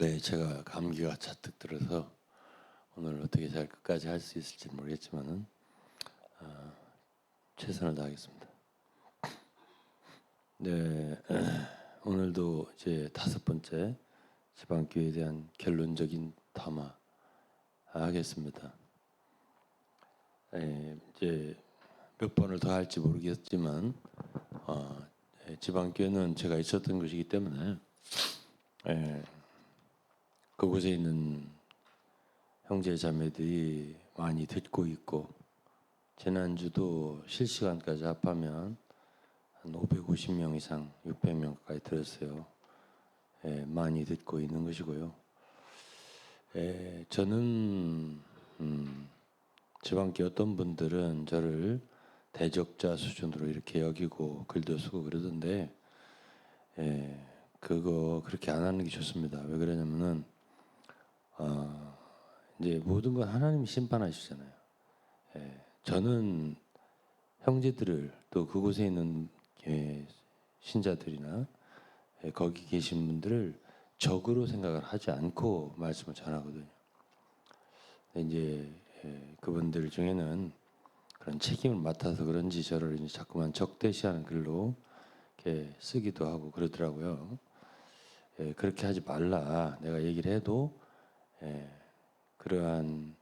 네, 제가 감기가 잔뜩 들어서 오늘 어떻게 잘 끝까지 할 수 있을지 모르겠지만은 최선을 다하겠습니다. 네, 오늘도 이제 5번째 지방교회에 대한 결론적인 담화 하겠습니다. 이제 몇 번을 더 할지 모르겠지만 지방교회는 제가 있었던 곳이기 때문에 그곳에 있는 형제 자매들이 많이 듣고 있고, 지난주도 실시간까지 합하면 한 550명 이상 600명 가까이 들었어요. 많이 듣고 있는 것이고요. 저는 지방교 어떤 분들은 저를 대적자 수준으로 이렇게 여기고 글도 쓰고 그러던데, 그거 그렇게 안 하는 게 좋습니다. 왜 그러냐면은 이제 모든 건 하나님이 심판하시잖아요. 저는 형제들을, 또 그곳에 있는 신자들이나 거기 계신 분들을 적으로 생각을 하지 않고 말씀을 전하거든요. 이제 그분들 중에는 그런 책임을 맡아서 그런지 저를 이제 자꾸만 적대시하는 글로 이렇게 쓰기도 하고 그러더라고요. 그렇게 하지 말라. 내가 얘기를 해도 그러한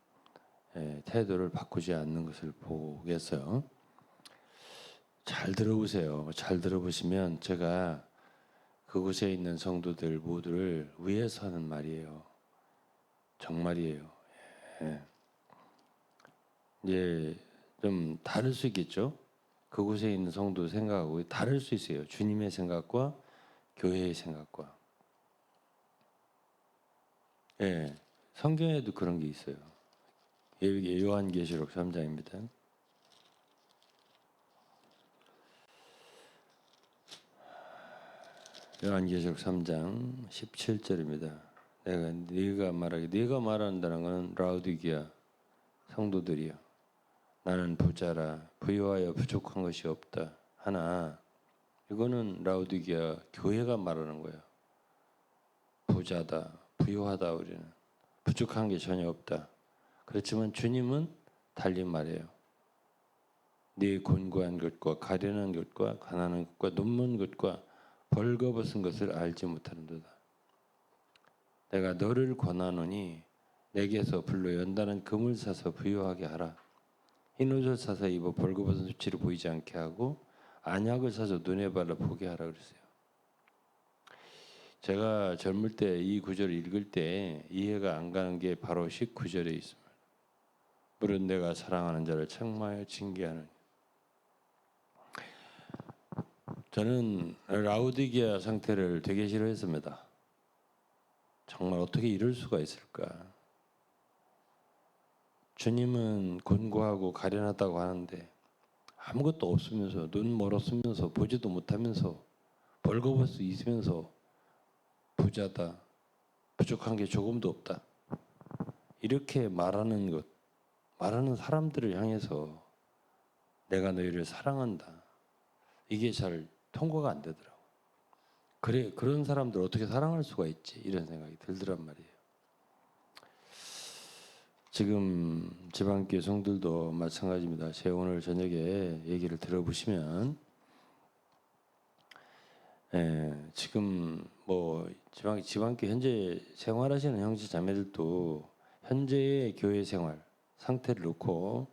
태도를 바꾸지 않는 것을 보겠어요. 잘 들어보세요. 잘 들어보시면 제가 그곳에 있는 성도들 모두를 위해서 하는 말이에요. 정말이에요. 이제 좀 다를 수 있겠죠. 그곳에 있는 성도 생각하고 다를 수 있어요. 주님의 생각과 교회의 생각과. 성경에도 그런 게 있어요. 요한계시록 3장입니다. 요한계시록 3장 17절입니다. 네가 말한다는 것은 라우디게아 성도들이요. 나는 부자라 부유하여 부족한 것이 없다 하나, 이거는 라우디게아 교회가 말하는 거예요. 부자다, 부유하다, 우리는 부족한 게 전혀 없다. 그렇지만 주님은 달리 말해요. 네 곤고한 것과 가련한 것과 가난한 것과 눈먼 것과 벌거벗은 것을 알지 못하는도다. 내가 너를 권하노니 내게서 불로 연단한 금을 사서 부유하게 하라. 흰 옷을 사서 입어 벌거벗은 수치를 보이지 않게 하고 안약을 사서 눈에 발라 보게 하라 그랬어요. 제가 젊을 때 이 구절을 읽을 때 이해가 안 가는 게 바로 19절에 있습니다. 물은 내가 사랑하는 자를 책망하여 징계하느니. 저는 라우디게아 상태를 되게 싫어했습니다. 정말 어떻게 이럴 수가 있을까? 주님은 곤고하고 가련하다고 하는데 아무것도 없으면서, 눈 멀었으면서, 보지도 못하면서, 벌거벗어 있으면서 부자다, 부족한 게 조금도 없다, 이렇게 말하는 사람들을 향해서 내가 너희를 사랑한다, 이게 잘 통과가 안 되더라고. 그래, 그런 사람들 어떻게 사랑할 수가 있지? 이런 생각이 들더란 말이에요. 지금 지방교회 성들도 마찬가지입니다. 제 오늘 저녁에 얘기를 들어보시면 지금 뭐 지방교회 현재 생활하시는 형제 자매들도 현재의 교회 생활 상태를 놓고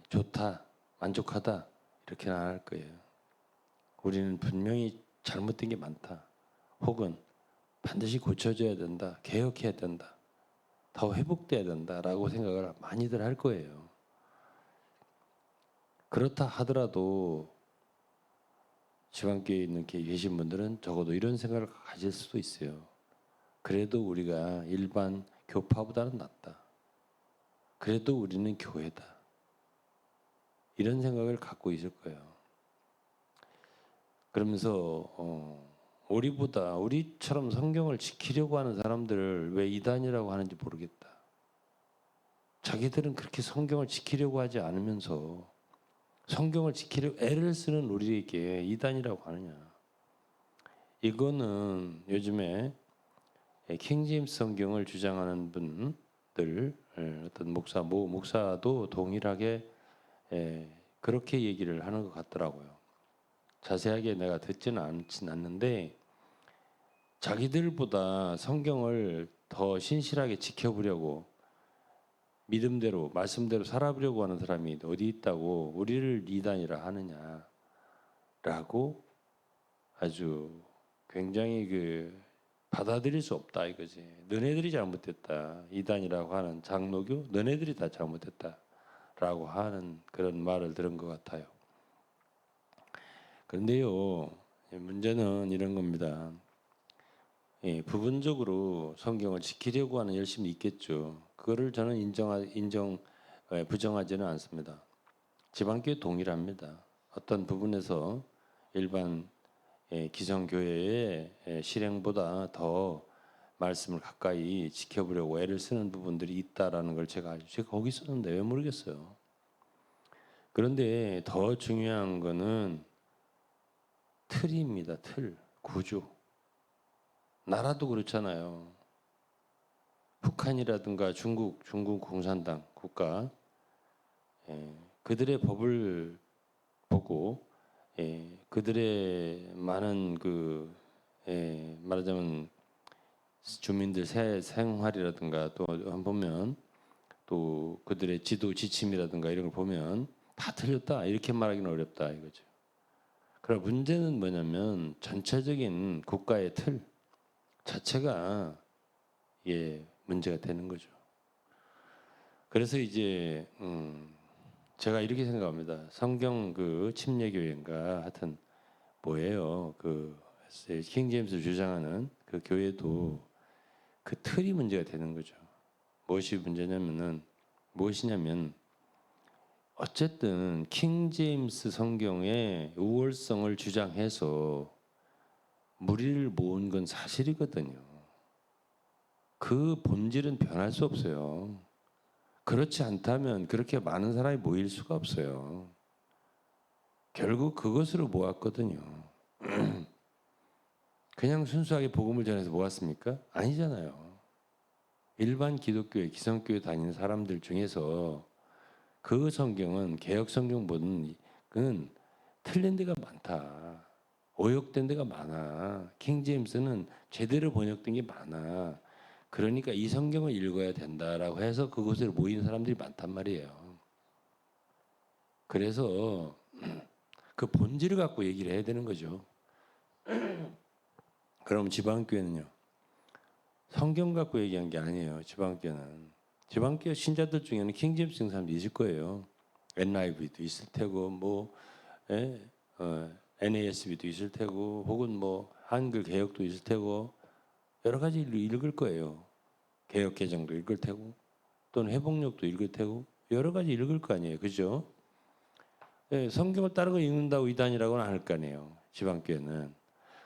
좋다, 만족하다 이렇게는 안 할 거예요. 우리는 분명히 잘못된 게 많다, 혹은 반드시 고쳐져야 된다, 개혁해야 된다, 더 회복돼야 된다라고 생각을 많이들 할 거예요. 그렇다 하더라도 지방교회에 있는 계신 분들은 적어도 이런 생각을 가질 수도 있어요. 그래도 우리가 일반 교파보다는 낫다. 그래도 우리는 교회다. 이런 생각을 갖고 있을 거예요. 그러면서 우리처럼 성경을 지키려고 하는 사람들을 왜 이단이라고 하는지 모르겠다. 자기들은 그렇게 성경을 지키려고 하지 않으면서 성경을 지키려고 애를 쓰는 우리에게 이단이라고 하느냐. 이거는 요즘에 킹제임스 성경을 주장하는 분들 어떤 목사도 동일하게 그렇게 얘기를 하는 것 같더라고요. 자세하게 내가 듣지는 않진 않는데 자기들보다 성경을 더 신실하게 지켜보려고 믿음대로 말씀대로 살아보려고 하는 사람이 어디 있다고 우리를 이단이라 하느냐라고 아주 굉장히 받아들일 수 없다 이거지. 너네들이 잘못됐다. 이단이라고 하는 장로교 너네들이 다 잘못됐다라고 하는 그런 말을 들은 것 같아요. 그런데요, 문제는 이런 겁니다. 부분적으로 성경을 지키려고 하는 열심이 있겠죠. 그거를 저는 부정하지는 않습니다. 지방교회 동일합니다. 어떤 부분에서 일반 기성교회의 실행보다 더 말씀을 가까이 지켜보려고 애를 쓰는 부분들이 있다라는 걸 제가 거기 있었는데 왜 모르겠어요. 그런데 더 중요한 거는 틀입니다. 틀, 구조. 나라도 그렇잖아요. 북한이라든가 중국 공산당 국가 그들의 법을 보고 그들의 많은 말하자면 주민들 생활이라든가 또 보면 또 그들의 지도 지침이라든가 이런 걸 보면 다 틀렸다 이렇게 말하기는 어렵다 이거죠. 그럼 문제는 뭐냐면 전체적인 국가의 틀 자체가 문제가 되는 거죠. 그래서 이제 제가 이렇게 생각합니다. 성경 침례교회인가 하여튼 뭐예요? 킹제임스 주장하는 그 교회도 그 틀이 문제가 되는 거죠. 무엇이냐면 어쨌든 킹제임스 성경의 우월성을 주장해서 무리를 모은 건 사실이거든요. 그 본질은 변할 수 없어요. 그렇지 않다면 그렇게 많은 사람이 모일 수가 없어요. 결국 그것으로 모았거든요. 그냥 순수하게 복음을 전해서 모았습니까? 아니잖아요. 일반 기독교회, 기성교회 다니는 사람들 중에서 그 성경은 개혁 성경보다는 틀린 데가 많다. 오역된 데가 많아. 킹제임스는 제대로 번역된 게 많아. 그러니까 이 성경을 읽어야 된다라고 해서 그곳에 모이는 사람들이 많단 말이에요. 그래서 그 본질을 갖고 얘기를 해야 되는 거죠. 그럼 지방교회는요? 성경 갖고 얘기한 게 아니에요. 지방교회 신자들 중에는 킹제임스 읽는 사람도 있을 거예요. NIV도 있을 테고 NASB도 있을 테고 혹은 한글 개혁도 있을 테고 여러 가지 읽을 거예요. 개혁 개정도 읽을 테고 또는 회복력도 읽을 테고 여러 가지 읽을 거 아니에요. 그죠? 성경을 따르고 읽는다고 이단이라고는 안 할 거 아니에요. 지방교회는.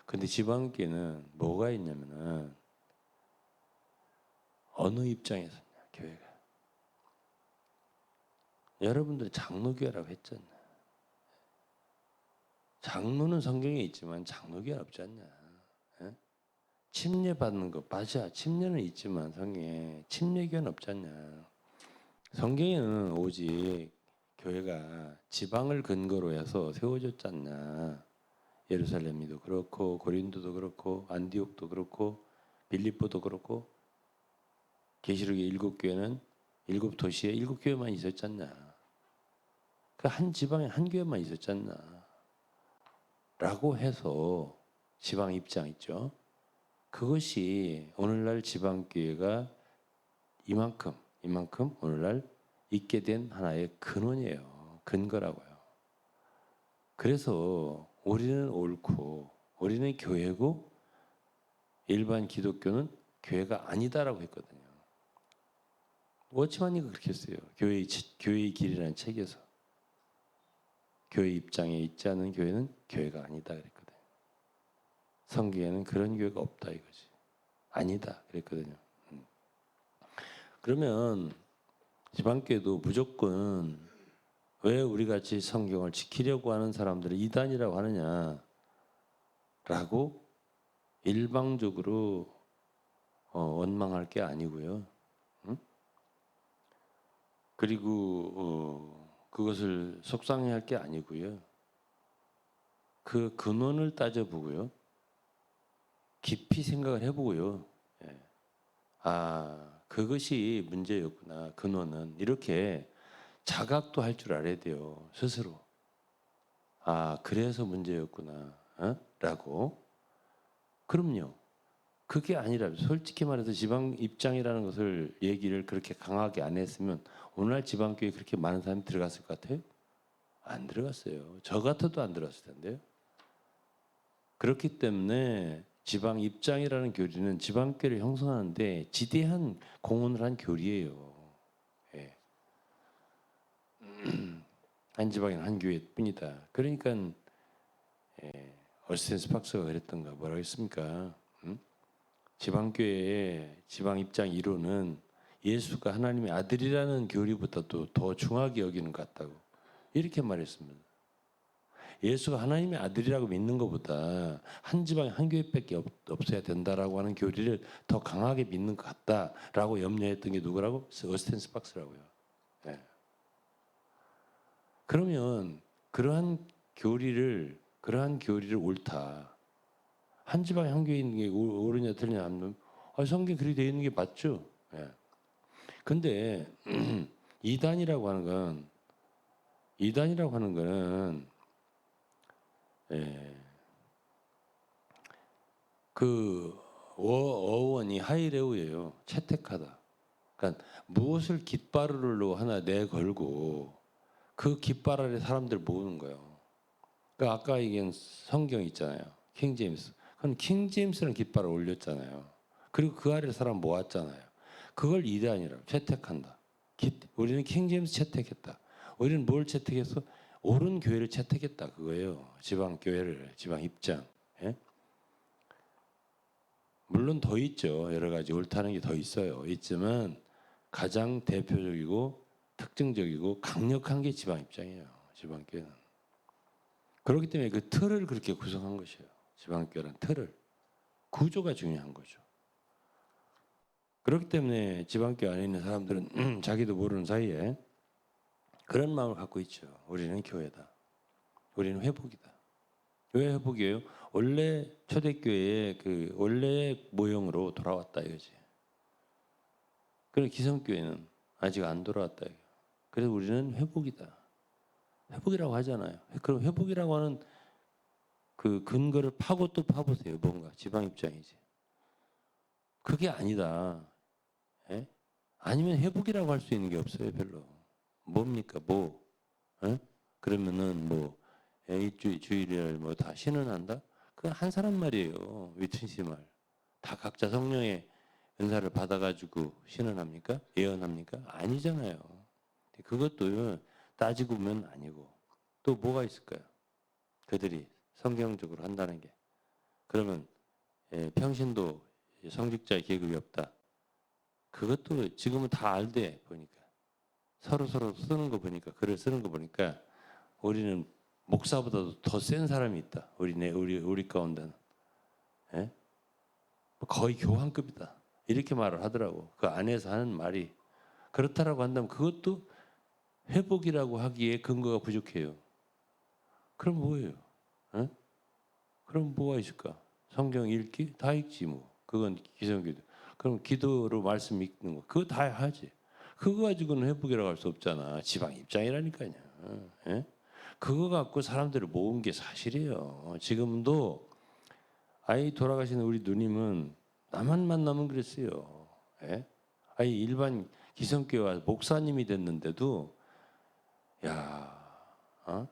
근데 지방교회는 뭐가 있냐면은 어느 입장에 섰냐 교회가. 여러분들이 장로교회라고 했잖아요. 장로는 성경에 있지만 장로교회는 없지 않냐. 침례받는 거 맞아. 침례는 있지만 성경에 침례교회는 없지 않냐. 성경에는 오직 교회가 지방을 근거로 해서 세워졌지 않냐. 예루살렘이도 그렇고 고린도도 그렇고 안디옥도 그렇고 빌립보도 그렇고 계시록의 7교회는 7도시에 7교회만 있었지 않냐. 그 한 지방에 한 교회만 있었지 않냐. 라고 해서 지방 입장 있죠. 그것이 오늘날 지방교회가 이만큼 오늘날 있게 된 하나의 근원이에요. 근거라고요. 그래서 우리는 옳고 우리는 교회고 일반 기독교는 교회가 아니다라고 했거든요. 워치만이가 그렇게 했어요. 교회의 길이라는 책에서. 교회 입장에 있지 않은 교회는 교회가 아니다 그랬거든요. 성경에는 그런 교회가 없다 이거지. 아니다 그랬거든요. 그러면 지방교회도 무조건 왜 우리같이 성경을 지키려고 하는 사람들을 이단이라고 하느냐라고 일방적으로 원망할 게 아니고요. 응? 그리고 그것을 속상해할 게 아니고요. 그 근원을 따져보고요. 깊이 생각을 해보고요. 예. 아, 그것이 문제였구나. 근원은 이렇게 자각도 할 줄 알아야 돼요. 스스로. 아, 그래서 문제였구나. 라고. 그럼요. 그게 아니라 솔직히 말해서 지방 입장이라는 것을 얘기를 그렇게 강하게 안 했으면 오늘날 지방교회 그렇게 많은 사람이 들어갔을 것 같아요? 안 들어갔어요. 저 같아도 안 들어갔을 텐데요. 그렇기 때문에 지방 입장이라는 교리는 지방교회를 형성하는데 지대한 공헌을 한 교리예요. 예. 한 지방인 한 교회뿐이다. 그러니까 얼센 스팍스가 그랬던가 뭐라고 했습니까? 지방교회의 지방 입장 이론은 예수가 하나님의 아들이라는 교리보다도 더 중하게 여기는 것 같다고 이렇게 말했습니다. 예수가 하나님의 아들이라고 믿는 것보다 한 지방에 한 교회밖에 없어야 된다라고 하는 교리를 더 강하게 믿는 것 같다라고 염려했던 게 누구라고? 어스텐 스팍스라고요. 네. 그러면 그러한 교리를 옳다. 한 지방에 한 교회 있는 게 옳으냐 틀리냐 하면 성경 그렇게 되어 있는 게 맞죠. 예. 근데 이단이라고 하는 거는 예, 그 어원이 하이레우예요. 채택하다. 그러니까 무엇을 깃발로 하나 내걸고 그 깃발 아래 사람들 모으는 거예요. 그러니까 아까 얘기한 성경 있잖아요. 킹 제임스. 그건 킹 제임스라는 깃발을 올렸잖아요. 그리고 그 아래 사람 모았잖아요. 그걸 이단이라고 채택한다. 우리는 킹 제임스 채택했다. 우리는 뭘 채택했어? 옳은 교회를 채택했다 그거예요. 지방 교회를, 지방 입장. 예? 물론 더 있죠. 여러 가지 옳다는 게 더 있어요. 있지만 가장 대표적이고 특징적이고 강력한 게 지방 입장이에요. 지방 교회는. 그렇기 때문에 그 틀을 그렇게 구성한 것이에요. 지방교회라는 틀을. 구조가 중요한 거죠. 그렇기 때문에 지방교회 안에 있는 사람들은 자기도 모르는 사이에 그런 마음을 갖고 있죠. 우리는 교회다. 우리는 회복이다. 왜 회복이에요? 원래 초대교회의 그 원래 모형으로 돌아왔다 이거지. 그런데 기성교회는 아직 안 돌아왔다 이거. 그래서 우리는 회복이다. 회복이라고 하잖아요. 그럼 회복이라고 하는 그 근거를 파고 또 파보세요. 뭔가 지방 입장이지. 그게 아니다. 예? 아니면 회복이라고 할 수 있는 게 없어요. 별로. 뭡니까? 뭐? 예? 그러면은 뭐 주일을 뭐 다 신은한다? 그건 한 사람 말이에요. 위튼시 말. 다 각자 성령의 은사를 받아가지고 신은합니까? 예언합니까? 아니잖아요. 그것도 따지고 보면 아니고 또 뭐가 있을까요? 그들이 성경적으로 한다는 게 그러면 평신도 성직자의 계급이 없다. 그것도 지금은 다 알대 보니까 서로 쓰는 거 보니까 글을 쓰는 거 보니까 우리는 목사보다도 더 센 사람이 있다. 우리 가운데는 예? 거의 교황급이다. 이렇게 말을 하더라고. 그 안에서 하는 말이 그렇다라고 한다면 그것도 회복이라고 하기에 근거가 부족해요. 그럼 뭐예요? 예? 그럼 뭐가 있을까? 성경 읽기 다 읽지 뭐. 그건 기성기도. 그럼 기도로 말씀 읽는 거 그거 다 하지. 그거 가지고는 회복이라고 할 수 없잖아. 지방 입장이라니까요. 예? 그거 갖고 사람들을 모은 게 사실이에요. 지금도 아이 돌아가신 우리 누님은 나만 만나면 그랬어요. 예? 아이 일반 기성교회 와서 목사님이 됐는데도 야, 어?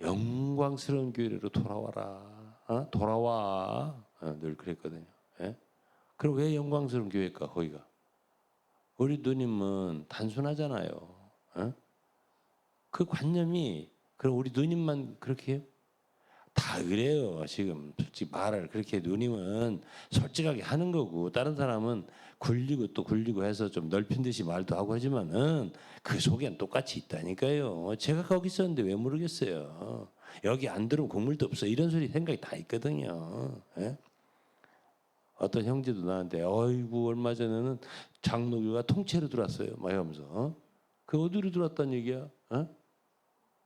영광스러운 교회로 돌아와라. 돌아와. 늘 그랬거든요. 예? 그럼 왜 영광스러운 교회일까 거기가? 우리 누님은 단순하잖아요. 그 관념이 그럼 우리 누님만 그렇게 해요? 다 그래요. 지금 솔직히 말을 그렇게 누님은 솔직하게 하는 거고 다른 사람은 굴리고 또 굴리고 해서 좀 넓힌 듯이 말도 하고 하지만은 그 속엔 똑같이 있다니까요. 제가 거기 있었는데 왜 모르겠어요. 여기 안 들어오면 국물도 없어. 이런 소리 생각이 다 있거든요. 예? 어떤 형제도 나한테 어이구 얼마 전에는 장로교가 통째로 들어왔어요. 막 이러면서 그 어디로 들어왔단 얘기야?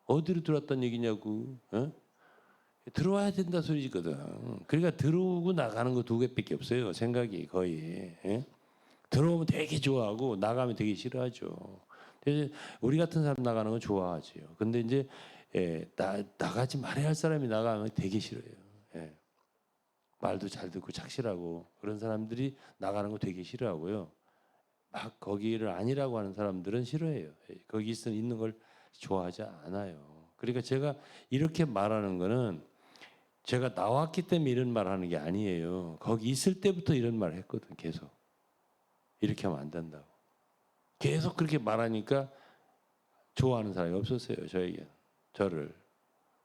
어디로 들어왔단 얘기냐고. 들어와야 된다 소리거든. 그러니까 들어오고 나가는 거 두 개밖에 없어요. 생각이 거의. 들어오면 되게 좋아하고 나가면 되게 싫어하죠. 그래서 우리 같은 사람 나가는 건 좋아하지요. 근데 이제 나가지 말아야 할 사람이 나가면 되게 싫어요. 예. 말도 잘 듣고 착실하고 그런 사람들이 나가는 거 되게 싫어하고요. 막 거기를 아니라고 하는 사람들은 싫어해요. 거기 있는 걸 좋아하지 않아요. 그러니까 제가 이렇게 말하는 거는 제가 나왔기 때문에 이런 말 하는 게 아니에요. 거기 있을 때부터 이런 말을 했거든. 계속. 이렇게 하면 안 된다고. 계속 그렇게 말하니까 좋아하는 사람이 없었어요. 저에게. 저를.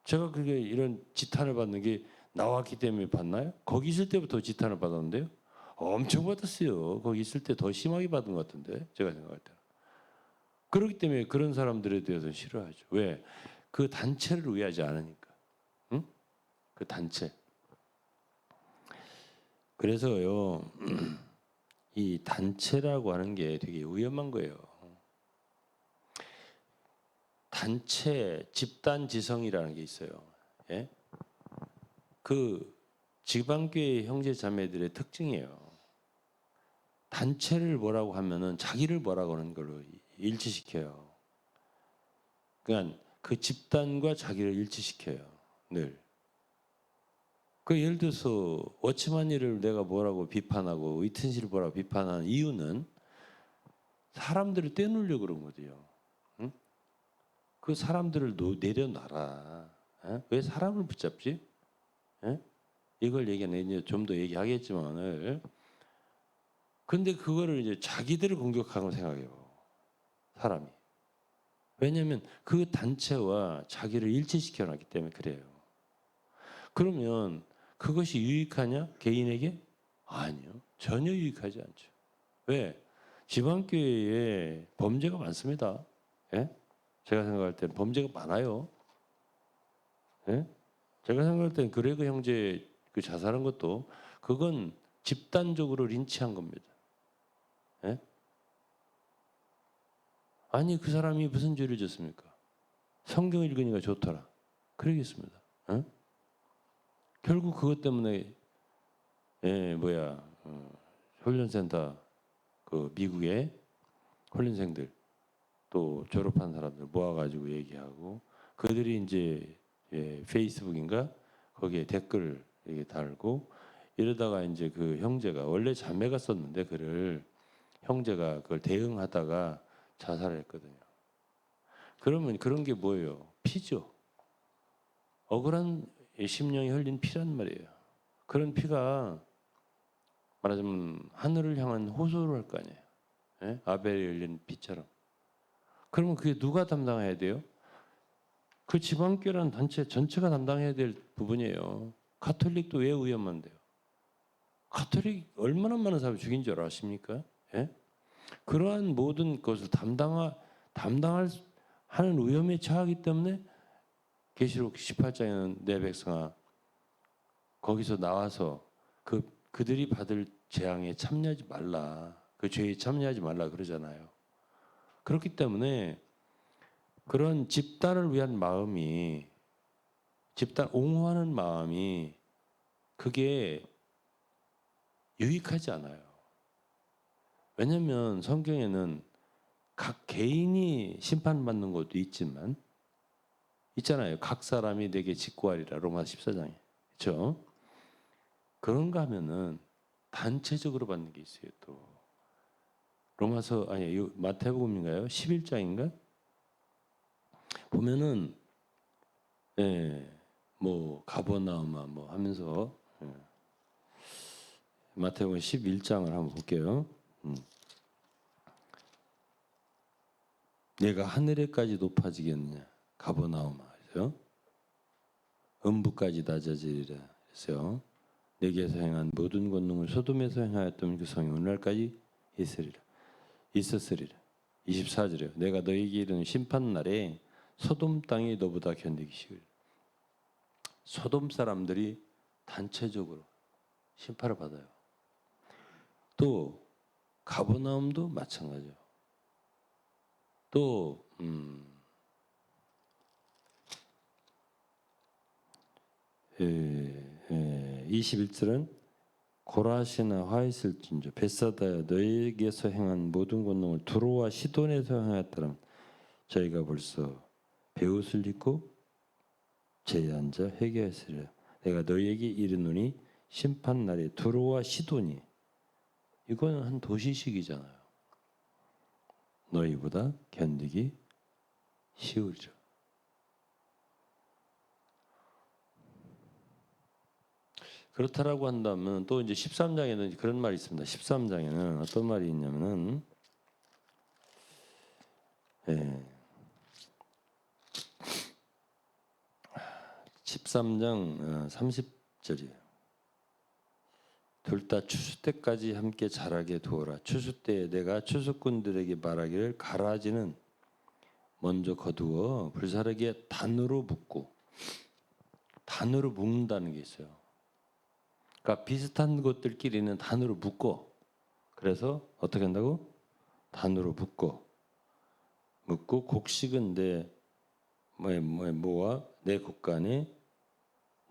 제가 그게 이런 지탄을 받는 게 나왔기 때문에 받나요? 거기 있을 때부터 지탄을 받았는데요. 엄청 받았어요. 거기 있을 때 더 심하게 받은 것 같은데 제가 생각할 때는. 그렇기 때문에 그런 사람들에 대해서 싫어하죠. 왜? 그 단체를 위하지 않으니까. 응? 그 단체. 그래서요. 이 단체라고 하는 게 되게 위험한 거예요. 단체, 집단 지성이라는 게 있어요. 예? 그 지방교회 형제 자매들의 특징이에요. 단체를 뭐라고 하면은 자기를 뭐라고 하는 걸로 일치시켜요. 그러니까 그 집단과 자기를 일치시켜요. 늘. 그 예를 들어서 워치마니를 내가 뭐라고 비판하고 위튼실을 뭐라고 비판하는 이유는 사람들을 떼놓으려고 그런 거죠. 응? 그 사람들을 내려놔라. 왜 사람을 붙잡지? 이걸 얘기하는 좀 더 얘기하겠지만 오늘. 근데 그거를 이제 자기들을 공격하고 생각해요. 사람이. 왜냐하면 그 단체와 자기를 일치시켜 놨기 때문에 그래요. 그러면 그것이 유익하냐? 개인에게? 아니요. 전혀 유익하지 않죠. 왜? 지방교회에 범죄가 많습니다. 예? 제가 생각할 때는 범죄가 많아요. 예? 제가 생각할 때는 그레그 형제 그 자살한 것도 그건 집단적으로 린치한 겁니다. 예? 아니 그 사람이 무슨 죄를 졌습니까? 성경 읽으니까 좋더라. 그러겠습니다. 예? 결국 그것 때문에 훈련센터 그 미국의 훈련생들 또 졸업한 사람들 모아가지고 얘기하고 그들이 이제 페이스북인가 거기에 댓글 이렇게 달고 이러다가 이제 그 형제가 원래 자매가 썼는데 글을 형제가 그걸 대응하다가 자살했거든요. 그러면 그런 게 뭐예요? 피죠. 억울한 심령이 흘린 피란 말이에요. 그런 피가 말하자면 하늘을 향한 호소를 할 거 아니에요. 예? 아벨이 흘린 피처럼. 그러면 그게 누가 담당해야 돼요? 그 지방교회라는 단체 전체가 담당해야 될 부분이에요. 가톨릭도 왜 위험한데요? 가톨릭 얼마나 많은 사람을 죽인 줄 아십니까? 예? 그러한 모든 것을 담당할 하는 위험에 처하기 때문에 계시록 18장에는 내 백성아 거기서 나와서 그들이 받을 재앙에 참여하지 말라. 그 죄에 참여하지 말라 그러잖아요. 그렇기 때문에 그런 집단을 위한 마음이 집단 옹호하는 마음이 그게 유익하지 않아요. 왜냐하면 성경에는 각 개인이 심판받는 것도 있지만 있잖아요. 각 사람이 내게 직구하리라 로마 14장에. 그렇죠? 그런가 하면은 단체적으로 받는 게 있어요. 또 로마서 아니 마태복음인가요? 11장인가? 보면은 뭐 가버나움아 뭐 하면서 마태복음 11장을 한번 볼게요. 내가 하늘에까지 높아지겠느냐? 가버나움아. 그래서 음부까지 낮아지리라. 그래서 내게서 행한 모든 권능을 소돔에서 행하였던 그 성이 오늘날까지 있었으리라. 24절에요. 내가 너에게 이르는 심판 날에 소돔 땅이 너보다 견디기 쉬우리라. 소돔 사람들이 단체적으로 심판을 받아요. 또 가버나움도 마찬가지예요. 또 21절은 고라시나 화이슬진저 벳사다야 너희에게서 행한 모든 권능을 두로와 시돈에서 행하였다면 저희가 벌써 베옷을 입고 제에 앉아 회개하시리라. 내가 너희에게 이르노니 심판 날에 두로와 시돈이, 이거는 한 도시식이잖아요. 너희보다 견디기 쉬우리라. 그렇다라고 한다면 또 이제 13장에는 그런 말이 있습니다. 13장에는 어떤 말이 있냐면은 13장 30절이에요. 둘 다 추수 때까지 함께 자라게 두어라. 추수 때에 내가 추수꾼들에게 말하기를 가라지는 먼저 거두어 불사르게 단으로 묶고, 단으로 묶는다는 게 있어요. 그러니까 비슷한 것들끼리는 단으로 묶어. 그래서 어떻게 한다고? 단으로 묶고 곡식은 내 모아 내 곡간에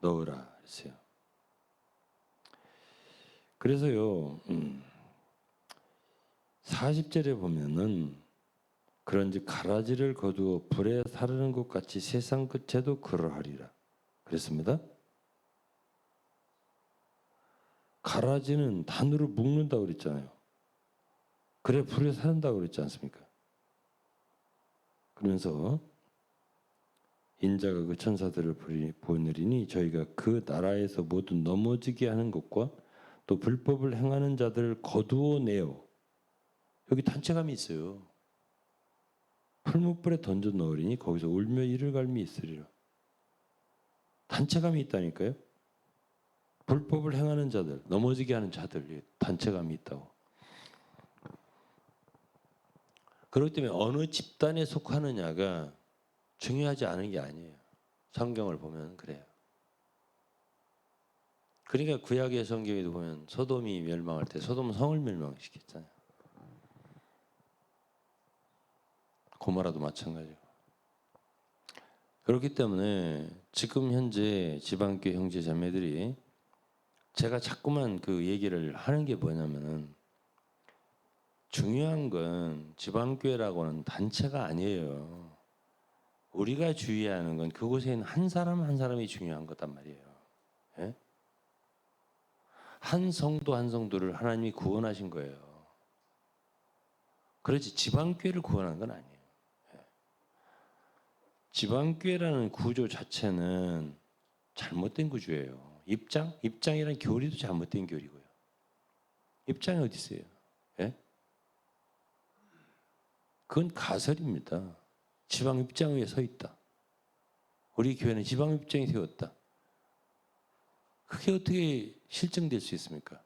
넣으라 했어요. 그래서요 40절에 보면은 그런즉 가라지를 거두어 불에 사르는 것 같이 세상 끝에도 그러하리라 그랬습니다. 가라지는 단으로 묶는다고 그랬잖아요. 그래 불에 사른다고 그랬지 않습니까? 그러면서 인자가 그 천사들을 보내리니 저희가 그 나라에서 모두 넘어지게 하는 것과 또 불법을 행하는 자들을 거두어내어, 여기 단체감이 있어요. 풀무불에 던져 넣으리니 거기서 울며 이를 갈미 있으리라. 단체감이 있다니까요. 불법을 행하는 자들, 넘어지게 하는 자들, 단체감이 있다고. 그렇기 때문에 어느 집단에 속하느냐가 중요하지 않은 게 아니에요. 성경을 보면 그래요. 그러니까 구약의 성경에도 보면 소돔이 멸망할 때 소돔은 성을 멸망시켰잖아요. 고모라도 마찬가지고. 그렇기 때문에 지금 현재 지방교회 형제 자매들이 제가 자꾸만 그 얘기를 하는 게 뭐냐면은, 중요한 건 지방교회라고는 단체가 아니에요. 우리가 주의하는 건 그곳에 있는 한 사람 한 사람이 중요한 거단 말이에요. 예? 한 성도 한 성도를 하나님이 구원하신 거예요. 그렇지 지방교회를 구원한 건 아니에요. 예. 지방교회라는 구조 자체는 잘못된 구조예요. 입장이란 교리도 잘못된 교리고요. 입장이 어디 있어요? 예? 그건 가설입니다. 지방 입장 위에 서 있다. 우리 교회는 지방 입장이 세웠다. 그게 어떻게 실증될 수 있습니까?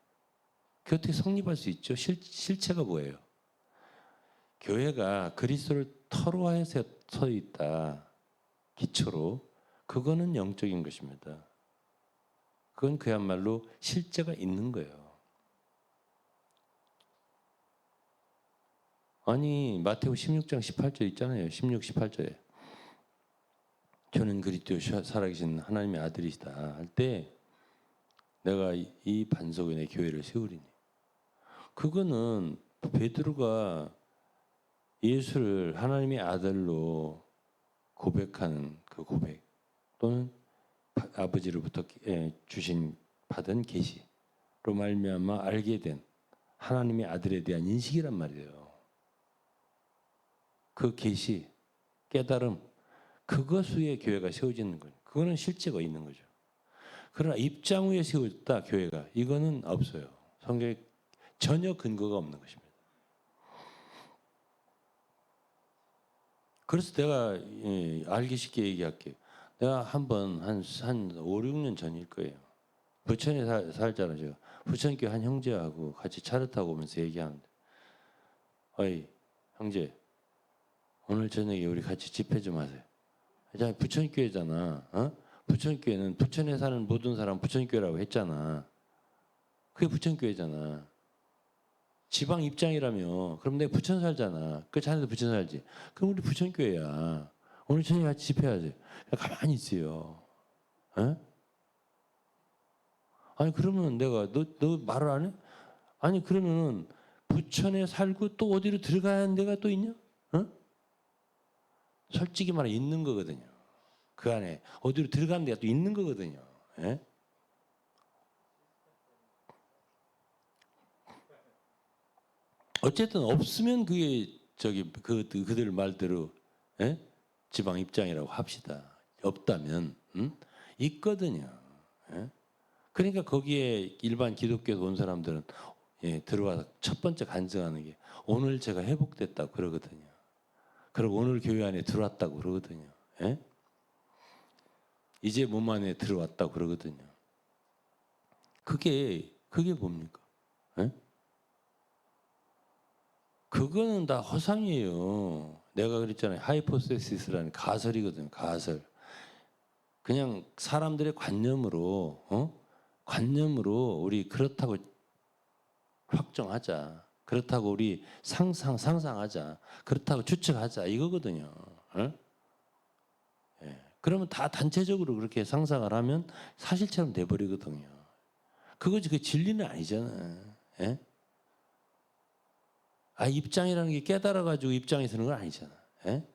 그게 어떻게 성립할 수 있죠? 실체가 뭐예요? 교회가 그리스도를 터로하여서 서 있다. 기초로. 그거는 영적인 것입니다. 그건 그야말로 실제가 있는 거예요. 아니 마태오 16장 18절 있잖아요. 16, 18절에 저는 그리스도 살아계신 하나님의 아들이시다 할 때 내가 이 반석 위에 교회를 세우리니, 그거는 베드로가 예수를 하나님의 아들로 고백하는 그 고백, 또는 아버지로부터 주신 받은 계시로 말미암아 알게 된 하나님의 아들에 대한 인식이란 말이에요. 그 계시, 깨달음, 그것 위에 교회가 세워지는 거예요. 그거는 실제가 있는 거죠. 그러나 입장 위에 세웠다 교회가, 이거는 없어요. 성경에 전혀 근거가 없는 것입니다. 그래서 내가 알기 쉽게 얘기할게요. 내가 한번 한 5, 6년 전일 거예요. 부천에 살잖아요. 제가 부천교회 한 형제하고 같이 차를 타고 오면서 얘기하는데, 어이 형제, 오늘 저녁에 우리 같이 집회 좀 하세요. 자, 부천교회잖아. 어? 부천교회는 부천에 사는 모든 사람 부천교회라고 했잖아. 그게 부천교회잖아. 지방 입장이라며. 그럼 내가 부천 살잖아. 그 자네도 부천 살지. 그럼 우리 부천교회야. 오늘 저녁에 같이 집회하지. 가만히 있어요. 에? 아니 그러면 내가 너 말을 안 해? 아니 그러면은 부천에 살고 또 어디로 들어가야 하는 데가 또 있냐? 어? 솔직히 말해 있는 거거든요. 그 안에 어디로 들어가는 데가 또 있는 거거든요. 예? 어쨌든 없으면 그게 저기 그들 말대로 예? 지방 입장이라고 합시다. 없다면 있거든요. 예? 그러니까 거기에 일반 기독교에서 온 사람들은 예, 들어와서 첫 번째 간증하는 게 오늘 제가 회복됐다고 그러거든요. 그리고 오늘 교회 안에 들어왔다고 그러거든요. 예? 이제 몸 안에 들어왔다고 그러거든요. 그게 뭡니까? 예? 그거는 다 허상이에요. 내가 그랬잖아요. 하이포세시스라는 가설이거든요. 가설. 그냥 사람들의 관념으로 관념으로 우리 그렇다고 확정하자. 그렇다고 우리 상상하자. 그렇다고 추측하자. 이거거든요. 어? 예. 그러면 다 단체적으로 그렇게 상상을 하면 사실처럼 돼버리거든요. 그거지 그 진리는 아니잖아. 예? 입장이라는 게 깨달아가지고 입장이 서는 건 아니잖아. 예?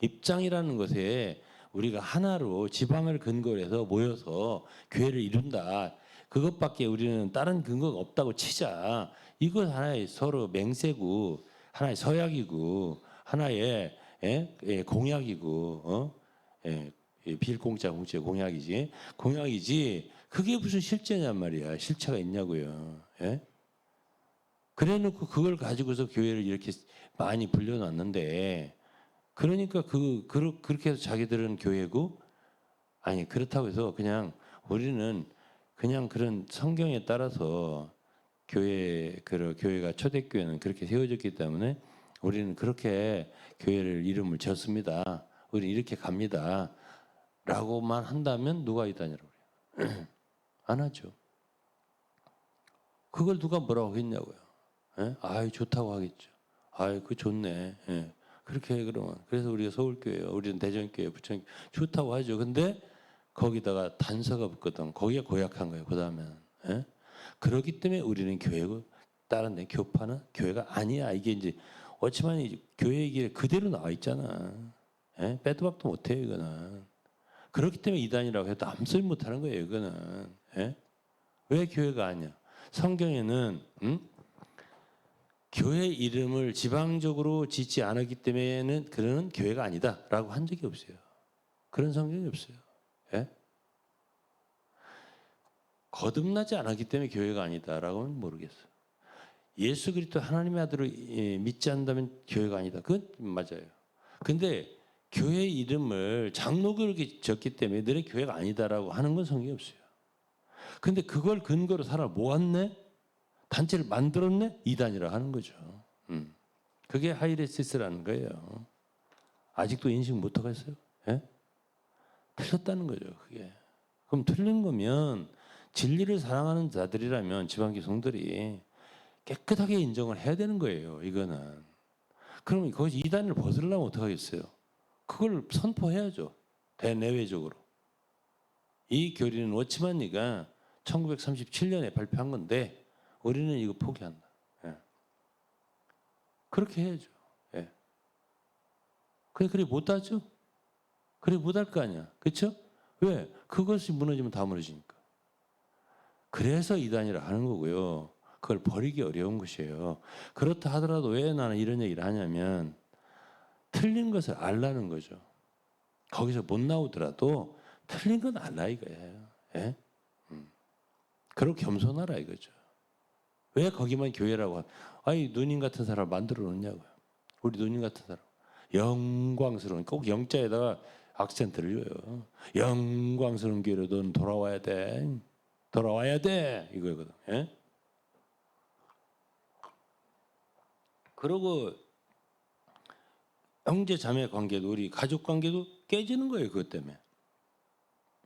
입장이라는 것에 우리가 하나로 지방을 근거로 해서 모여서 교회를 이룬다. 그것밖에 우리는 다른 근거가 없다고 치자. 이거 하나의 서로 맹세고 하나의 서약이고 하나의 공약이고 예, 빌공짜 공짜 공약이지. 그게 무슨 실제냔 말이야. 실체가 있냐고요. 예? 그래놓고 그걸 가지고서 교회를 이렇게 많이 불려놨는데 그러니까 그렇게 해서 자기들은 교회고 아니 그렇다고 해서 그냥 우리는 그냥 그런 성경에 따라서 교회가 초대교회는 그렇게 세워졌기 때문에 우리는 그렇게 교회를 이름을 졌습니다. 우리는 이렇게 갑니다. 라고만 한다면 누가 이다니라고 그래요? 안 하죠. 그걸 누가 뭐라고 했냐고요. 예? 아이 좋다고 하겠죠. 아이 그 좋네. 예. 그렇게 해 그러면. 그래서 우리가 서울교회요. 우리는 대전교회, 부천 좋다고 하죠. 근데 거기다가 단서가 붙거든. 거기가 고약한 거예요. 그다음에는. 예? 그렇기 때문에 우리는 교회고 다른 데 교파는 교회가 아니야. 이게 이제 어찌만 교회 얘기 그대로 나와 있잖아. 예? 빼도 박도 못해요. 이거는. 그렇기 때문에 이단이라고 해도 아무 소리 못하는 거예요. 이거는. 예? 왜 교회가 아니야? 성경에는 교회 이름을 지방적으로 짓지 않았기 때문에는 그는 교회가 아니다라고 한 적이 없어요. 그런 성경이 없어요. 예? 거듭나지 않았기 때문에 교회가 아니다라고는 모르겠어요. 예수 그리스도 하나님의 아들을 믿지 않는다면 교회가 아니다. 그건 맞아요. 근데 교회 이름을 장로교로 적기 때문에 너네 교회가 아니다라고 하는 건 성경이 없어요. 근데 그걸 근거로 사람을 모았네? 단체를 만들었네? 이단이라 하는 거죠. 그게 하이레시스라는 거예요. 아직도 인식 못 하겠어요? 예? 틀렸다는 거죠. 그게. 그럼 틀린 거면 진리를 사랑하는 자들이라면 지방교 성들이 깨끗하게 인정을 해야 되는 거예요. 이거는. 그러면 거기서 이단을 벗으려면 어떡하겠어요? 그걸 선포해야죠. 대내외적으로. 이 교리는 워치만니가 1937년에 발표한 건데 우리는 이거 포기한다. 예. 그렇게 해야죠. 예. 그래 못하죠? 그래 못할 거 아니야. 그렇죠? 왜? 그것이 무너지면 다 무너지니까. 그래서 이단이라 하는 거고요. 그걸 버리기 어려운 것이에요. 그렇다 하더라도 왜 나는 이런 얘기를 하냐면 틀린 것을 알라는 거죠. 거기서 못 나오더라도 틀린 건 알라 이거예요. 예? 그리고 겸손하라 이거죠. 왜 거기만 교회라고 아니 누님 같은 사람 만들어 놓냐고요. 우리 누님 같은 사람. 영광스러운 꼭 영자에다가 악센트를 줘요. 영광스러운 교회로 넌 돌아와야 돼. 돌아와야 돼. 이거거든. 예? 그리고 형제 자매 관계도 우리 가족 관계도 깨지는 거예요. 그것 때문에.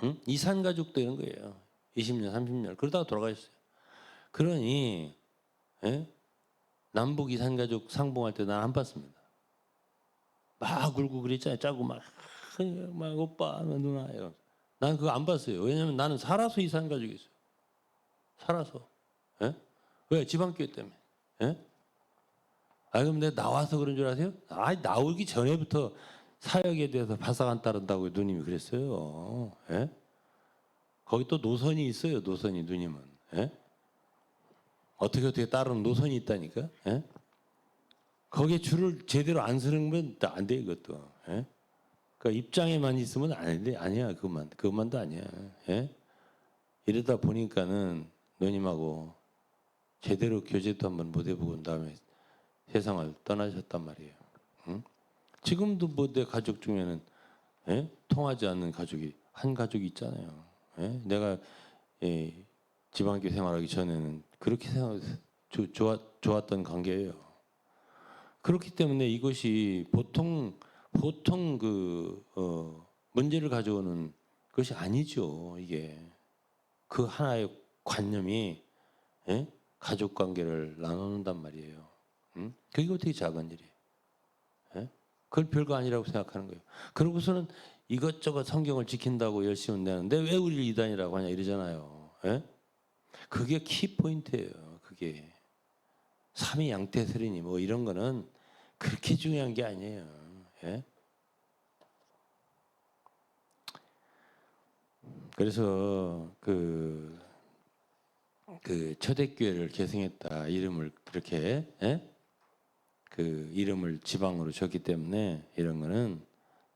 응? 이산 가족도 이런 거예요. 20년, 30년 그러다가 돌아가셨어요. 그러니 예? 남북 이산가족 상봉할 때 난 안 봤습니다. 막 울고 그랬잖아요. 짜고 막 오빠 누나 이러면서. 난 그거 안 봤어요. 왜냐면 나는 살아서 이산가족이 있어요. 살아서. 예? 왜? 지방교회 때문에. 예? 그럼 내가 나와서 그런 줄 아세요? 나오기 전에부터 사역에 대해서 바싹 안 따른다고 누님이 그랬어요. 예? 거기 또 노선이 있어요. 노선이 누님은. 예? 어떻게 따르는 노선이 있다니까. 예? 거기에 줄을 제대로 안 서는 건 안 돼 이것도. 예? 그러니까 입장에만 있으면 안 돼. 아니야 그것만도 아니야. 예? 이러다 보니까는 누님하고 제대로 교제도 한번 못 해보고 난 다음에 세상을 떠나셨단 말이에요. 응? 지금도 뭐 내 가족 중에는 예? 통하지 않는 가족이 한 가족이 있잖아요. 예? 내가 예, 지방교 생활하기 전에는 그렇게 좋았던 관계예요. 그렇기 때문에 이것이 보통 문제를 가져오는 것이 아니죠. 이게 그 하나의 관념이 예? 가족 관계를 나누는단 말이에요. 응? 그게 어떻게 작은 일이에요? 예? 그걸 별거 아니라고 생각하는 거예요. 그러고서는 이것저것 성경을 지킨다고 열심히 내는데 왜 우리를 이단이라고 하냐 이러잖아요. 예? 그게 키 포인트예요. 그게 삼위양태설이니 뭐 이런 거는 그렇게 중요한 게 아니에요. 예? 그래서 그 초대교회를 계승했다 이름을 그렇게 예? 그 이름을 지방으로 줬기 때문에 이런 거는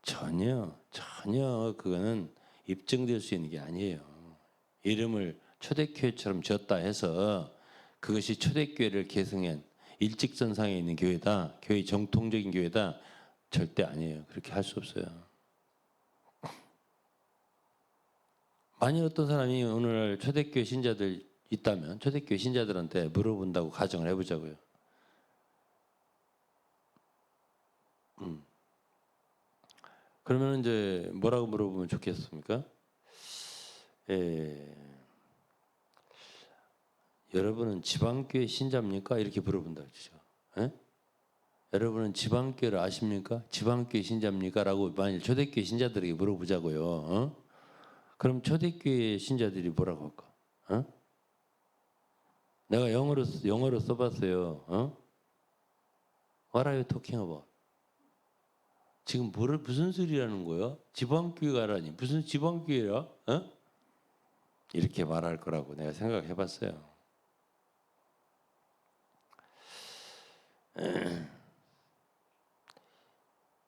전혀 그거는 입증될 수 있는 게 아니에요. 이름을 초대교회처럼 줬다 해서 그것이 초대교회를 계승한 일직선상에 있는 교회다, 교회 정통적인 교회다 절대 아니에요. 그렇게 할 수 없어요. 만일 어떤 사람이 오늘 초대교회 신자들 있다면 초대교회 신자들한테 물어본다고 가정을 해보자고요. 그러면 이제 뭐라고 물어보면 좋겠습니까? 여러분은 지방교회 신자입니까? 이렇게 물어본다 그러죠. 예? 여러분은 지방교회를 아십니까? 지방교회 신자입니까? 라고 만일 초대교회 신자들에게 물어보자고요. 어? 그럼 초대교회 신자들이 뭐라고 할까? 어? 내가 영어로 써봤어요. 어? What are you talking about? 지금 무슨 소리라는 거야? 지방교회가라니 무슨 지방교회야? 어? 이렇게 말할 거라고 내가 생각해봤어요.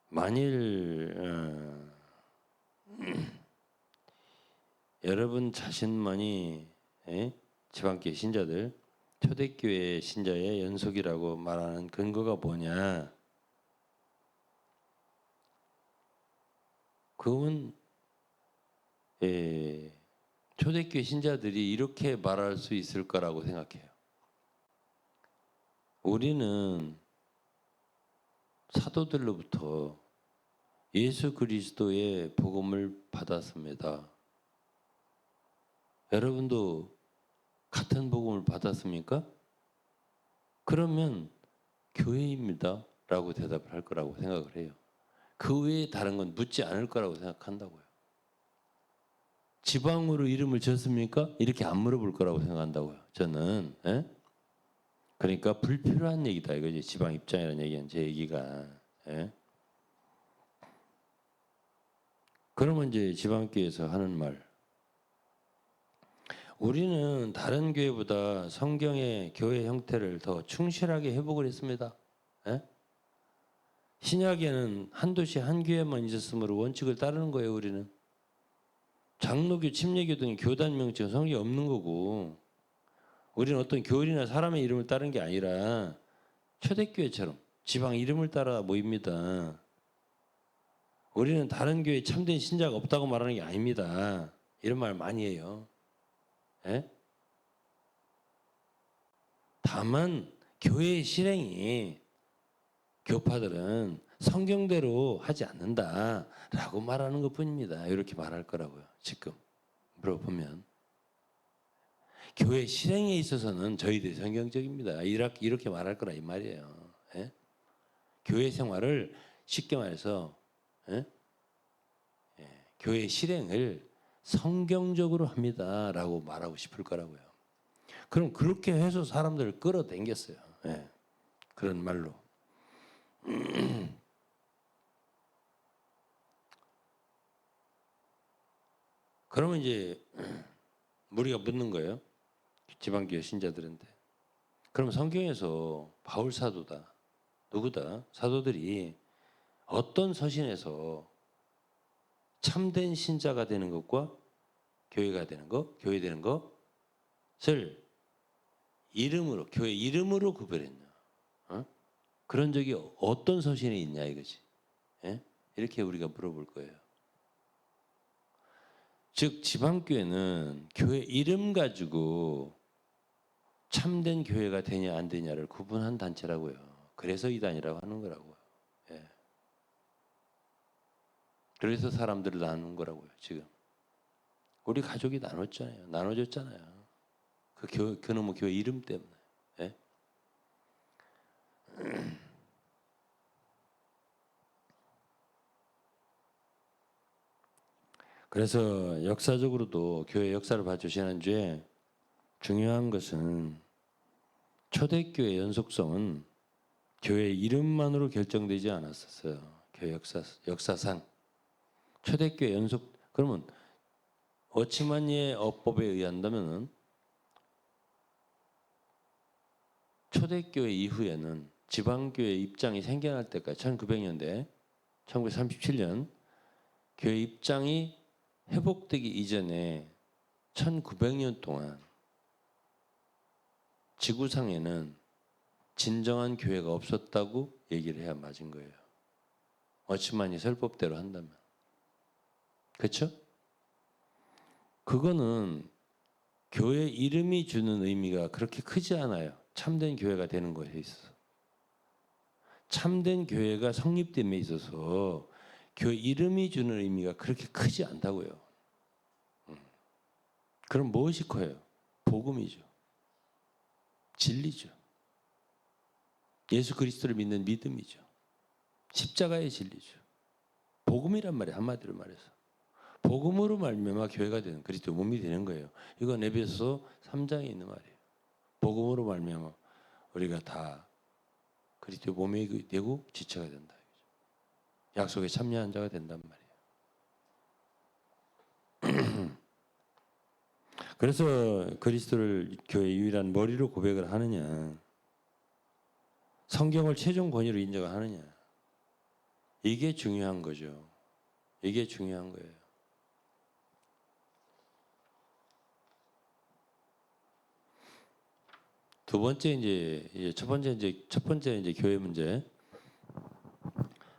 만일 여러분 자신만이 지방교회 신자들 초대교회 신자의 연속이라고 말하는 근거가 뭐냐? 그건 초대교회 신자들이 이렇게 말할 수 있을 거라고 생각해요. 우리는 사도들로부터 예수 그리스도의 복음을 받았습니다. 여러분도 같은 복음을 받았습니까? 그러면 교회입니다 라고 대답을 할 거라고 생각을 해요. 그 외에 다른 건 묻지 않을 거라고 생각한다고요. 지방으로 이름을 졌습니까? 이렇게 안 물어볼 거라고 생각한다고요. 저는. 예? 그러니까 불필요한 얘기다 이거지. 지방 입장이라는 얘기는 제 얘기가. 예? 그러면 이제 지방교회에서 하는 말. 우리는 다른 교회보다 성경의 교회 형태를 더 충실하게 회복을 했습니다. 예? 신약에는 한 도시 한 교회만 있었으므로 원칙을 따르는 거예요. 우리는. 장로교, 침례교 등의 교단 명칭은 성경에 없는 거고 우리는 어떤 교인이나 사람의 이름을 따르는 게 아니라 초대교회처럼 지방 이름을 따라 모입니다. 우리는 다른 교회에 참된 신자가 없다고 말하는 게 아닙니다. 이런 말 많이 해요. 예? 다만 교회의 실행이 교파들은 성경대로 하지 않는다라고 말하는 것뿐입니다. 이렇게 말할 거라고요. 지금 물어보면 교회 실행에 있어서는 저희들이 성경적입니다. 이렇게 말할 거라 이 말이에요. 예? 교회 생활을 쉽게 말해서 예? 교회 실행을 성경적으로 합니다라고 말하고 싶을 거라고요. 그럼 그렇게 해서 사람들을 끌어당겼어요. 예. 그런 말로. 그러면 이제 우리가 묻는 거예요. 지방교회 신자들한테. 그럼 성경에서 바울 사도다. 누구다? 사도들이 어떤 서신에서 참된 신자가 되는 것과 교회가 되는 것, 교회 되는 것을 이름으로, 교회 이름으로 구별했냐? 어? 그런 적이 어떤 서신에 있냐 이거지. 예? 이렇게 우리가 물어볼 거예요. 즉 지방교회는 교회 이름 가지고 참된 교회가 되냐 안 되냐를 구분한 단체라고요. 그래서 이단이라고 하는 거라고요. 예. 그래서 사람들을 나누는 거라고요. 지금 우리 가족이 나눴잖아요. 나눠졌잖아요. 그놈의 교회 이름 때문에. 예? 그래서 역사적으로도 교회 역사를 봐주 지난주에 중요한 것은 초대교회 연속성은 교회 이름만으로 결정되지 않았었어요. 교회 역사상 초대교회 연속 그러면 어치만니의 어법에 의한다면은 초대교회 이후에는 지방교회 입장이 생겨날 때까지 1900년대 1937년 교회 입장이 회복되기 이전에 1900년 동안 지구상에는 진정한 교회가 없었다고 얘기를 해야 맞은 거예요. 어치만이 설법대로 한다면. 그렇죠? 그거는 교회 이름이 주는 의미가 그렇게 크지 않아요. 참된 교회가 되는 것에 있어서. 참된 교회가 성립됨에 있어서 교회 이름이 주는 의미가 그렇게 크지 않다고요. 그럼 무엇이 커요? 복음이죠. 진리죠. 예수 그리스도를 믿는 믿음이죠. 십자가의 진리죠. 복음이란 말이에요. 한마디로 말해서. 복음으로 말미암아 교회가 되는 그리스도 몸이 되는 거예요. 이건 에베소서 3장에 있는 말이에요. 복음으로 말미암아 우리가 다 그리스도 몸이 되고 지체가 된다. 약속에 참여한 자가 된단 말이에요. 그래서 그리스도를 교회의 유일한 머리로 고백을 하느냐, 성경을 최종 권위로 인정하느냐, 이게 중요한 거죠. 이게 중요한 거예요. 두 번째 첫 번째 이제 교회 문제,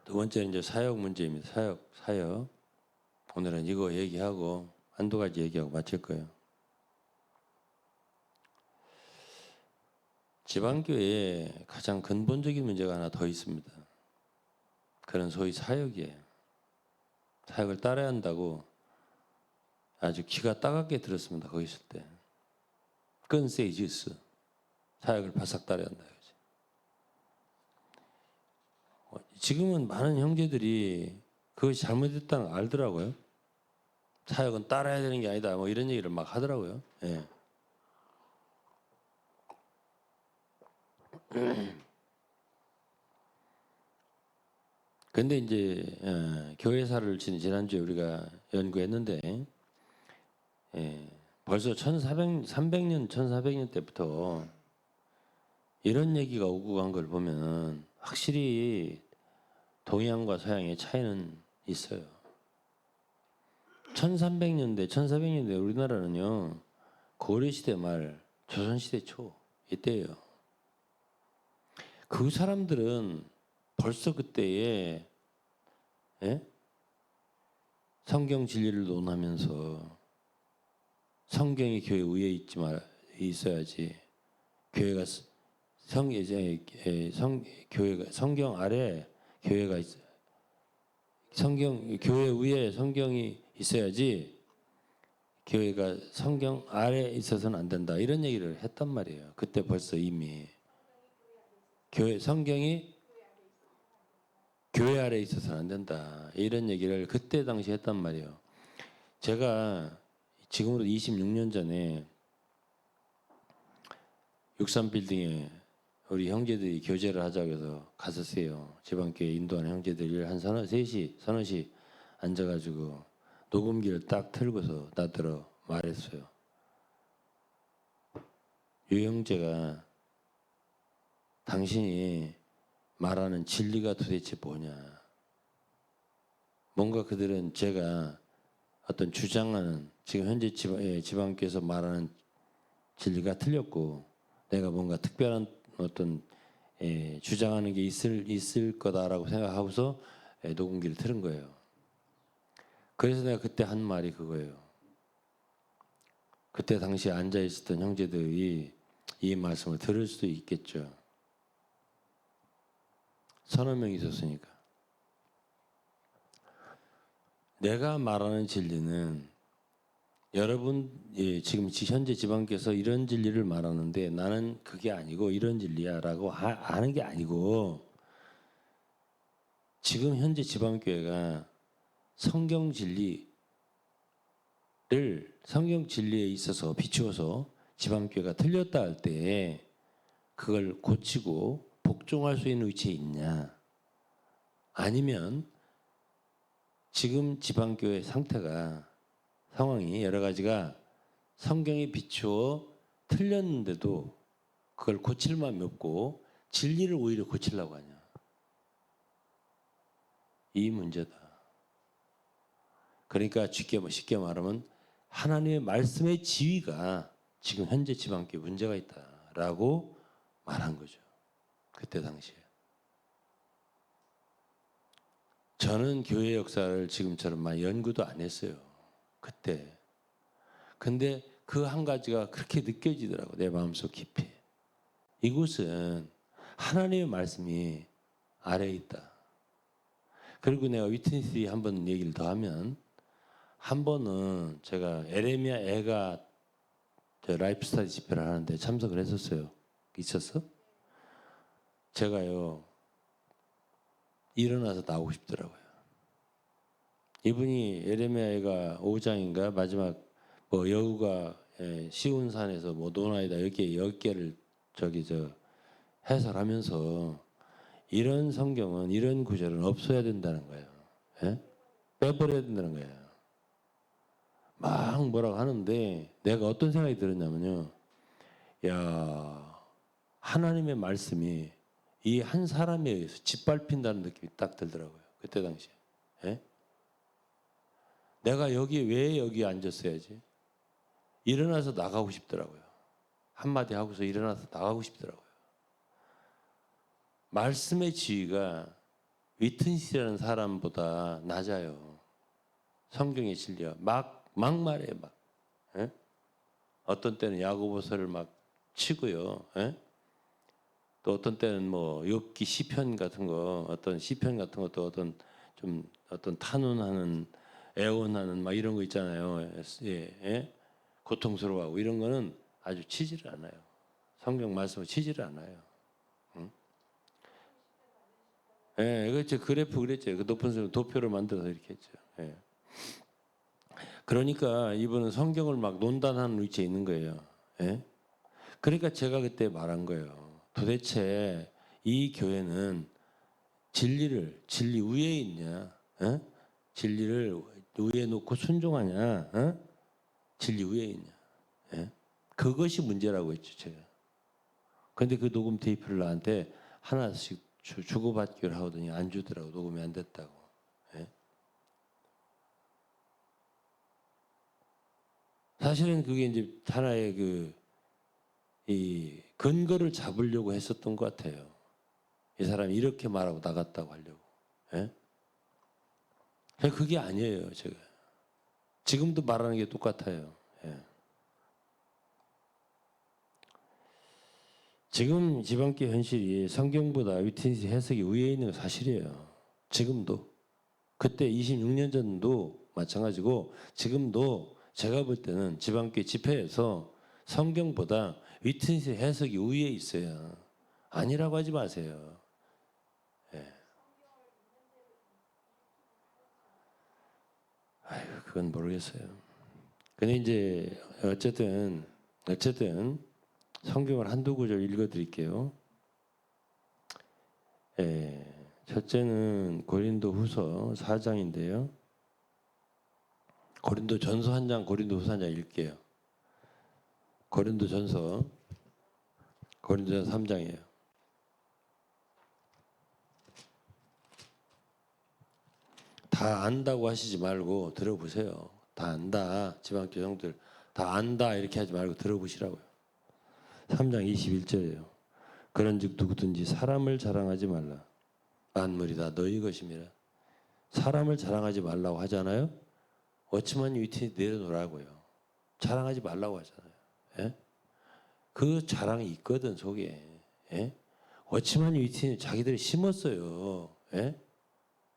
두 번째는 이제 사역 문제입니다. 사역. 오늘은 이거 얘기하고 한두 가지 얘기하고 마칠 거예요. 지방교회에 가장 근본적인 문제가 하나 더 있습니다. 그런 소위 사역이에요. 사역을 따라야 한다고 아주 귀가 따갑게 들었습니다. 거기 있을 때. 끈세이지스. 사역을 바싹 따라야 한다. 지금은 많은 형제들이 그것이 잘못됐다는 걸 알더라고요. 사역은 따라야 되는 게 아니다. 뭐 이런 얘기를 막 하더라고요. 예. 근데 이제 교회사를 지난주에 우리가 연구했는데 벌써 1400년 때부터 이런 얘기가 오고 간 걸 보면 확실히 동양과 서양의 차이는 있어요. 1400년대 우리나라는요. 고려시대 말, 조선시대 초 이때예요. 그 사람들은 벌써 그때에 성경 진리를 논하면서 성경이 교회 위에 있어야지 교회가 교회가 성경 아래 교회가 있어요. 교회 위에 성경이 있어야지 교회가 성경 아래에 있어서는 안 된다 이런 얘기를 했단 말이에요. 그때 벌써 이미 성경이 교회 아래에 있어서는 안 된다 이런 얘기를 그때 당시 했단 말이에요. 제가 지금으로 26년 전에 63빌딩에 우리 형제들이 교제를 하자고 해서 갔었어요. 지방교회 인도하는 형제들이 한 서너 시 앉아가지고 녹음기를 딱 틀고서 나더러 말했어요. 유 형제가 당신이 말하는 진리가 도대체 뭐냐. 뭔가 그들은 제가 어떤 주장하는 지금 현재 지방교회에서 말하는 진리가 틀렸고 내가 뭔가 특별한 어떤 주장하는 게 있을 거다라고 생각하고서 녹음기를 틀은 거예요. 그래서 내가 그때 한 말이 그거예요. 그때 당시에 앉아 있었던 형제들이 이 말씀을 들을 수도 있겠죠. 서너 명이 있었으니까. 내가 말하는 진리는 여러분 지금 현재 지방께서 이런 진리를 말하는데 나는 그게 아니고 이런 진리야라고 하는 게 아니고 지금 현재 지방교회가 성경 진리에 있어서 비추어서 지방교회가 틀렸다 할 때 그걸 고치고 복종할 수 있는 위치에 있냐 아니면 지금 지방교회 상황이 여러 가지가 성경에 비추어 틀렸는데도 그걸 고칠 마음이 없고 진리를 오히려 고치려고 하냐. 이 문제다. 그러니까 쉽게 말하면 하나님의 말씀의 지위가 지금 현재 지방교회 문제가 있다라고 말한 거죠. 그때 당시에. 저는 교회 역사를 지금처럼 많이 연구도 안 했어요. 그때. 근데 그 한 가지가 그렇게 느껴지더라고. 내 마음속 깊이. 이곳은 하나님의 말씀이 아래에 있다. 그리고 내가 위트니스 한번 얘기를 더 하면 한 번은 제가 에레미야 애가 라이프 스타디 집회를 하는데 참석을 했었어요. 있었어? 제가요 일어나서 나오고 싶더라고요. 이분이 에레미야가 5장인가 마지막 여우가 시온산에서 노나이다 10개를 해설하면서 이런 성경은 이런 구절은 없어야 된다는 거예요. 예? 빼버려야 된다는 거예요. 막 뭐라고 하는데 내가 어떤 생각이 들었냐면요. 야 하나님의 말씀이 이 한 사람에 의해서 짓밟힌다는 느낌이 딱 들더라고요. 그때 당시에. 예? 내가 왜 여기 앉았어야지? 일어나서 나가고 싶더라고요. 한마디 하고서 일어나서 나가고 싶더라고요. 말씀의 지위가 위튼시라는 사람보다 낮아요. 성경의 진리가 막 말해요. 막. 예? 어떤 때는 야고보서를 막 치고요. 예? 또 어떤 때는 욥기 시편 같은 거, 어떤 시편 같은 것도 어떤 탄원하는 애원하는 막 이런 거 있잖아요. 예? 고통스러워하고 이런 거는 아주 치지를 않아요. 성경 말씀을 치지를 않아요. 응? 예, 그렇죠. 그래프 그랬죠. 그 높은 수를 도표를 만들어서 이렇게 했죠. 예. 그러니까 이분은 성경을 막 논단하는 위치에 있는 거예요. 예? 그러니까 제가 그때 말한 거예요. 도대체 이 교회는 진리 위에 있냐? 어? 진리를 위에 놓고 순종하냐? 어? 진리 위에 있냐? 예? 그것이 문제라고 했죠, 제가. 그런데 그 녹음 테이프를 나한테 하나씩 주고받기를 하더니 안 주더라고. 녹음이 안 됐다고. 예? 사실은 그게 이제 하나의 이 근거를 잡으려고 했었던 것 같아요. 이 사람이 이렇게 말하고 나갔다고 하려고. 예? 그게 아니에요, 제가. 지금도 말하는 게 똑같아요. 예. 지금 지방교 현실이 성경보다 위트니스 해석이 위에 있는 건 사실이에요. 지금도. 그때 26년 전도 마찬가지고 지금도 제가 볼 때는 지방교회 집회에서 성경보다 위트니스 해석이 우위에 있어요. 아니라고 하지 마세요. 예. 아유, 그건 모르겠어요. 근데 이제 어쨌든 성경을 한두 구절 읽어드릴게요. 예. 첫째는 고린도후서 4장인데요. 고린도전서 1장, 고린도후서 1장 읽게요. 고린도전서 3장이에요. 다 안다고 하시지 말고 들어보세요. 다 안다. 지방교회 형들 다 안다 이렇게 하지 말고 들어보시라고요. 3장 21절이에요. 그런즉 누구든지 사람을 자랑하지 말라. 만물이 다 너희 것임이라. 사람을 자랑하지 말라고 하잖아요. 워치만 위트니 내려놓으라고요. 자랑하지 말라고 하잖아요. 예? 그 자랑이 있거든 속에. 예? 워치만 위트니 자기들이 심었어요. 예?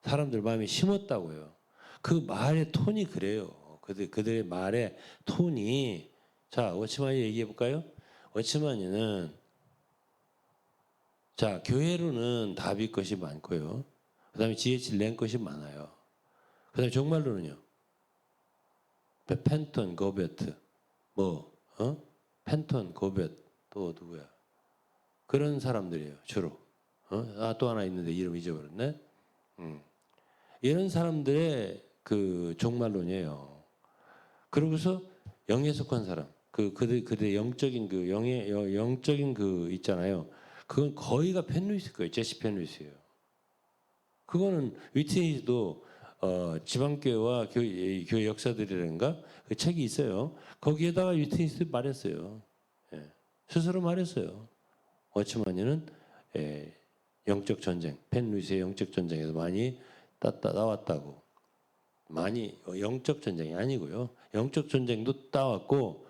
사람들 마음에 심었다고요. 그 말의 톤이 그래요. 그들의 말의 톤이. 자, 워치만이 얘기해 볼까요? 워치만이는 자, 교회로는 다윗 것이 많고요. 그 다음에 GH 랭 것이 많아요. 그 다음에 정말로는요. 펜턴, 고베트, 펜턴, 고베트, 또 누구야? 그런 사람들이에요, 주로. 또 하나 있는데 이름 잊어버렸네. 이런 사람들의 그 종말론이에요. 그러고서 영에 속한 사람, 그들의 영적인 그 영적인 그 있잖아요. 그건 거의가 펜루이스 거예요. 제시 펜루이스예요. 그거는 위트니스도 지방교회와 교회 역사들이란가 그 책이 있어요. 거기에다가 위트니스 말했어요. 예. 스스로 말했어요. 워치만이는 영적 전쟁, 펜루이스의 영적 전쟁에서 많이 나왔다고. 많이 영적 전쟁이 아니고요. 영적 전쟁도 따왔고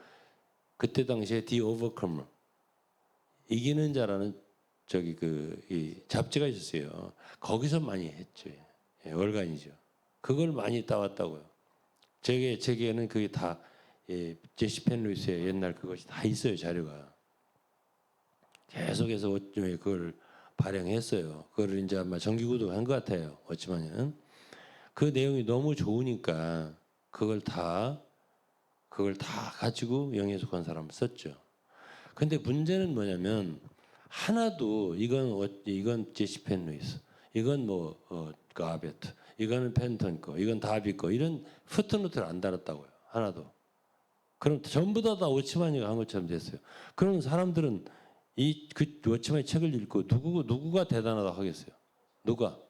그때 당시에 디 오버커머 이기는 자라는 이 잡지가 있었어요. 거기서 많이 했죠. 예, 월간이죠. 그걸 많이 따왔다고요. 제게는 그게 다 제시 펜루이스의 옛날 그것이 다 있어요. 자료가. 계속해서 그걸 발행했어요. 그걸 이제 아마 정기구독한 것 같아요. 어찌만은 그 내용이 너무 좋으니까 그걸 다 가지고 영에 속한 사람을 썼죠. 근데 문제는 뭐냐면 하나도 이건 제시 펜루이스, 이건 가베트, 이거는 펜턴 거, 이건 다비 거 이런 푸트노트를 안 달았다고요. 하나도. 그럼 전부 다 워치만이가 한 것처럼 됐어요. 그럼 사람들은 그 워치만의 책을 읽고 누구가 대단하다고 하겠어요? 누가?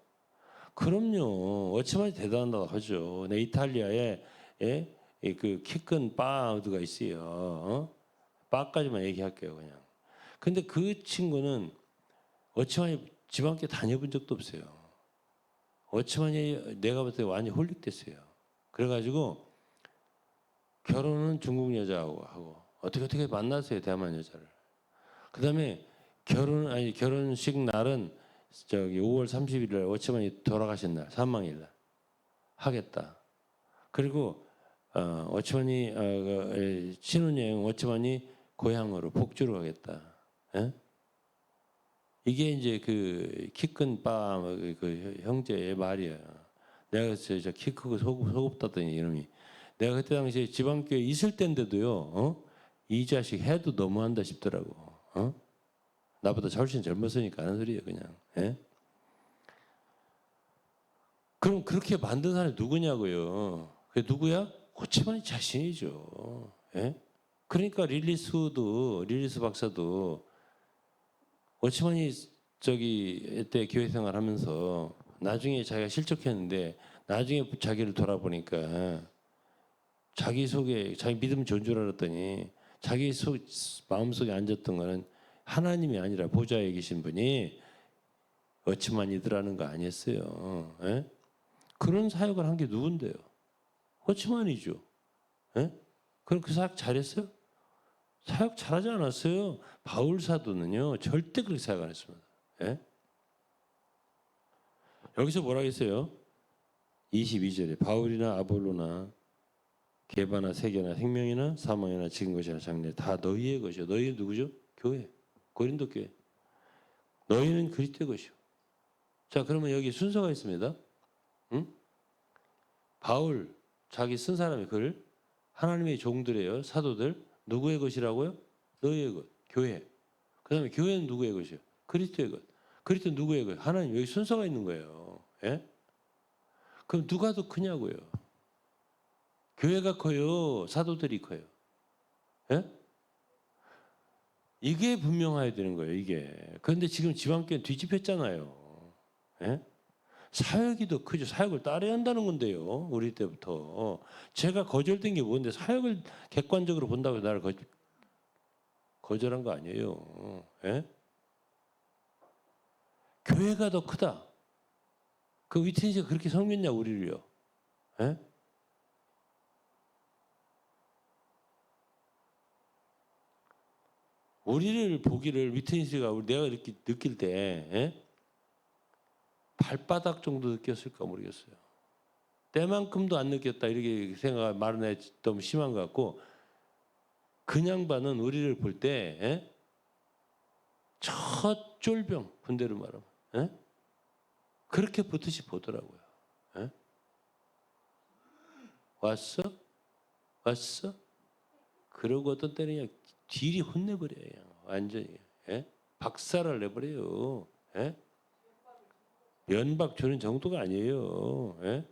그럼요. 워치만이 대단하다고 하죠. 내 이탈리아에 그 키 큰 바드가 있어요. 바까지만 얘기할게요, 그냥. 근데 그 친구는 워치만이 지방교회 다녀본 적도 없어요. 워치만이 내가 볼 때 완전히 홀릭됐어요. 그래가지고 결혼은 중국 여자하고 하고 어떻게 만났어요, 대만 여자를. 그다음에 결혼식 날은 5월 30일 날 워치만이 돌아가신 날, 사망일 날 하겠다. 그리고 워치만이 신혼여행 워치만이 고향으로 폭주로 가겠다. 예? 이게 이제 그 키 큰 그 형제의 말이야. 내가 저 키 크고 소급다더니 이놈이. 내가 그때 당시에 지방교회 있을 때인데도요. 이 자식 해도 너무한다 싶더라고. 나보다 훨씬 젊었으니까 하는 소리예요, 그냥. 예? 그럼 그렇게 만든 사람이 누구냐고요? 그게 누구야? 호치만이 자신이죠. 예? 그러니까 릴리스 박사도 워치만이 때 교회 생활하면서 나중에 자기가 실족했는데 나중에 자기를 돌아보니까 자기 믿음 좋은 줄 알았더니 자기 마음속에 앉았던 거는 하나님이 아니라 보좌에 계신 분이 워치만이더라는 거 아니었어요. 예? 그런 사역을 한 게 누군데요? 워치만이죠. 예? 그럼 그 사역 잘했어요? 사역 잘하지 않았어요. 바울 사도는요 절대 그렇게 사역 안 했습니다. 예? 여기서 뭐라 했어요? 22절에 바울이나 아볼로나 개바나 세계나 생명이나 사망이나 지금 것이나 장래 다 너희의 것이요. 너희는 누구죠? 교회. 고린도 교회. 너희는 그리스도의 것이요. 자, 그러면 여기 순서가 있습니다. 응? 바울 자기 쓴 사람의 글 하나님의 종들이에요. 사도들 누구의 것이라고요? 너희의 것. 교회. 그다음에 교회는 누구의 것이요? 그리스도의 것. 그리스도 누구의 것? 하나님. 여기 순서가 있는 거예요. 예? 그럼 누가 더 크냐고요? 교회가 커요? 사도들이 커요? 예? 이게 분명해야 되는 거예요. 이게. 그런데 지금 지방교회 뒤집혔잖아요. 예? 사역이 더 크죠. 사역을 따라야 한다는 건데요. 우리 때부터. 제가 거절된 게 뭔데 사역을 객관적으로 본다고 나를 거절한 거 아니에요. 예? 교회가 더 크다. 그 위트니스가 그렇게 섬겼냐 우리를요. 예? 우리를 보기를 위트니스가 내가 이렇게 느낄 때 예? 발바닥 정도 느꼈을까 모르겠어요. 때만큼도 안 느꼈다 이렇게 생각 말은 해 너무 심한 것 같고 그냥 봐는 우리를 볼 때 예? 첫 쫄병 군대로 말하면 예? 그렇게 보듯이 보더라고요. 예? 왔어? 왔어? 그러고 어떤 때는 그냥 딜이 혼내버려요. 완전히 예? 박살을 내버려요. 예? 면박 주는 정도가 아니에요. 예?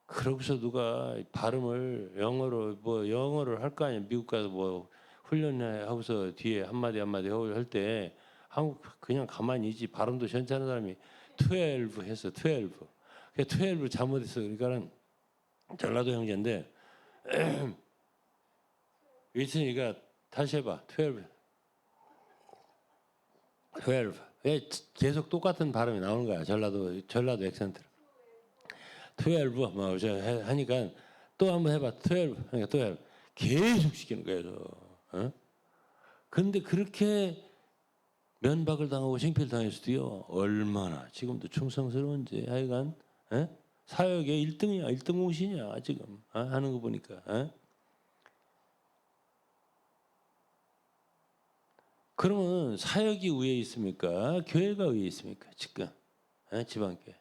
그러고서 누가 발음을 영어로 뭐 영어를 할 거 아니에요. 미국 가서 뭐 훈련하고서 뒤에 한마디 한마디 할 때 한국 그냥 가만히 있지 발음도 괜찮은 사람이 12 했어. 12. 그 12 잘못했어. 그러니까는 전라도 형제인데 윌슨이가 다시 해봐. 12. 12. 왜 계속 똑같은 발음이 나오는 거야. 전라도 액센트로. 12 뭐 하니까 또 한번 해봐. 12. 그러니까 12. 계속 시키는 거예요. 어? 근데 그렇게 면박을 당하고 생피를 당했어도요. 얼마나 지금도 충성스러운지 하여간 에? 사역의 1등이야. 1등 공신이야. 지금 하는 거 보니까. 그러면 사역이 위에 있습니까? 교회가 위에 있습니까? 지금 지방교회.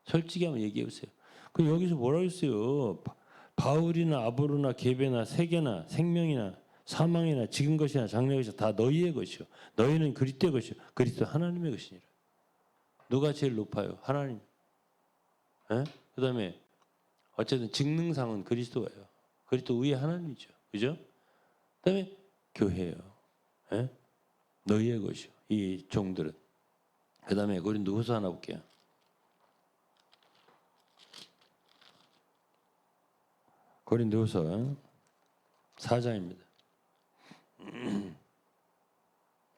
솔직히 한번 얘기해 보세요. 그 여기서 뭐라고 했어요? 바울이나 아보로나 게베나 세계나 생명이나 사망이나 지금 것이나 장래 것이나 다 너희의 것이요. 너희는 그리스도의 것이요. 그리스도 하나님의 것이니라. 누가 제일 높아요? 하나님. 그다음에 어쨌든 직능상은 그리스도예요. 그리스도 위에 하나님이죠. 그죠? 그다음에 교회예요. 예? 너희의 것이요. 이 종들은. 그다음에 고린도후서 하나 볼게요. 고린도후서 4장입니다.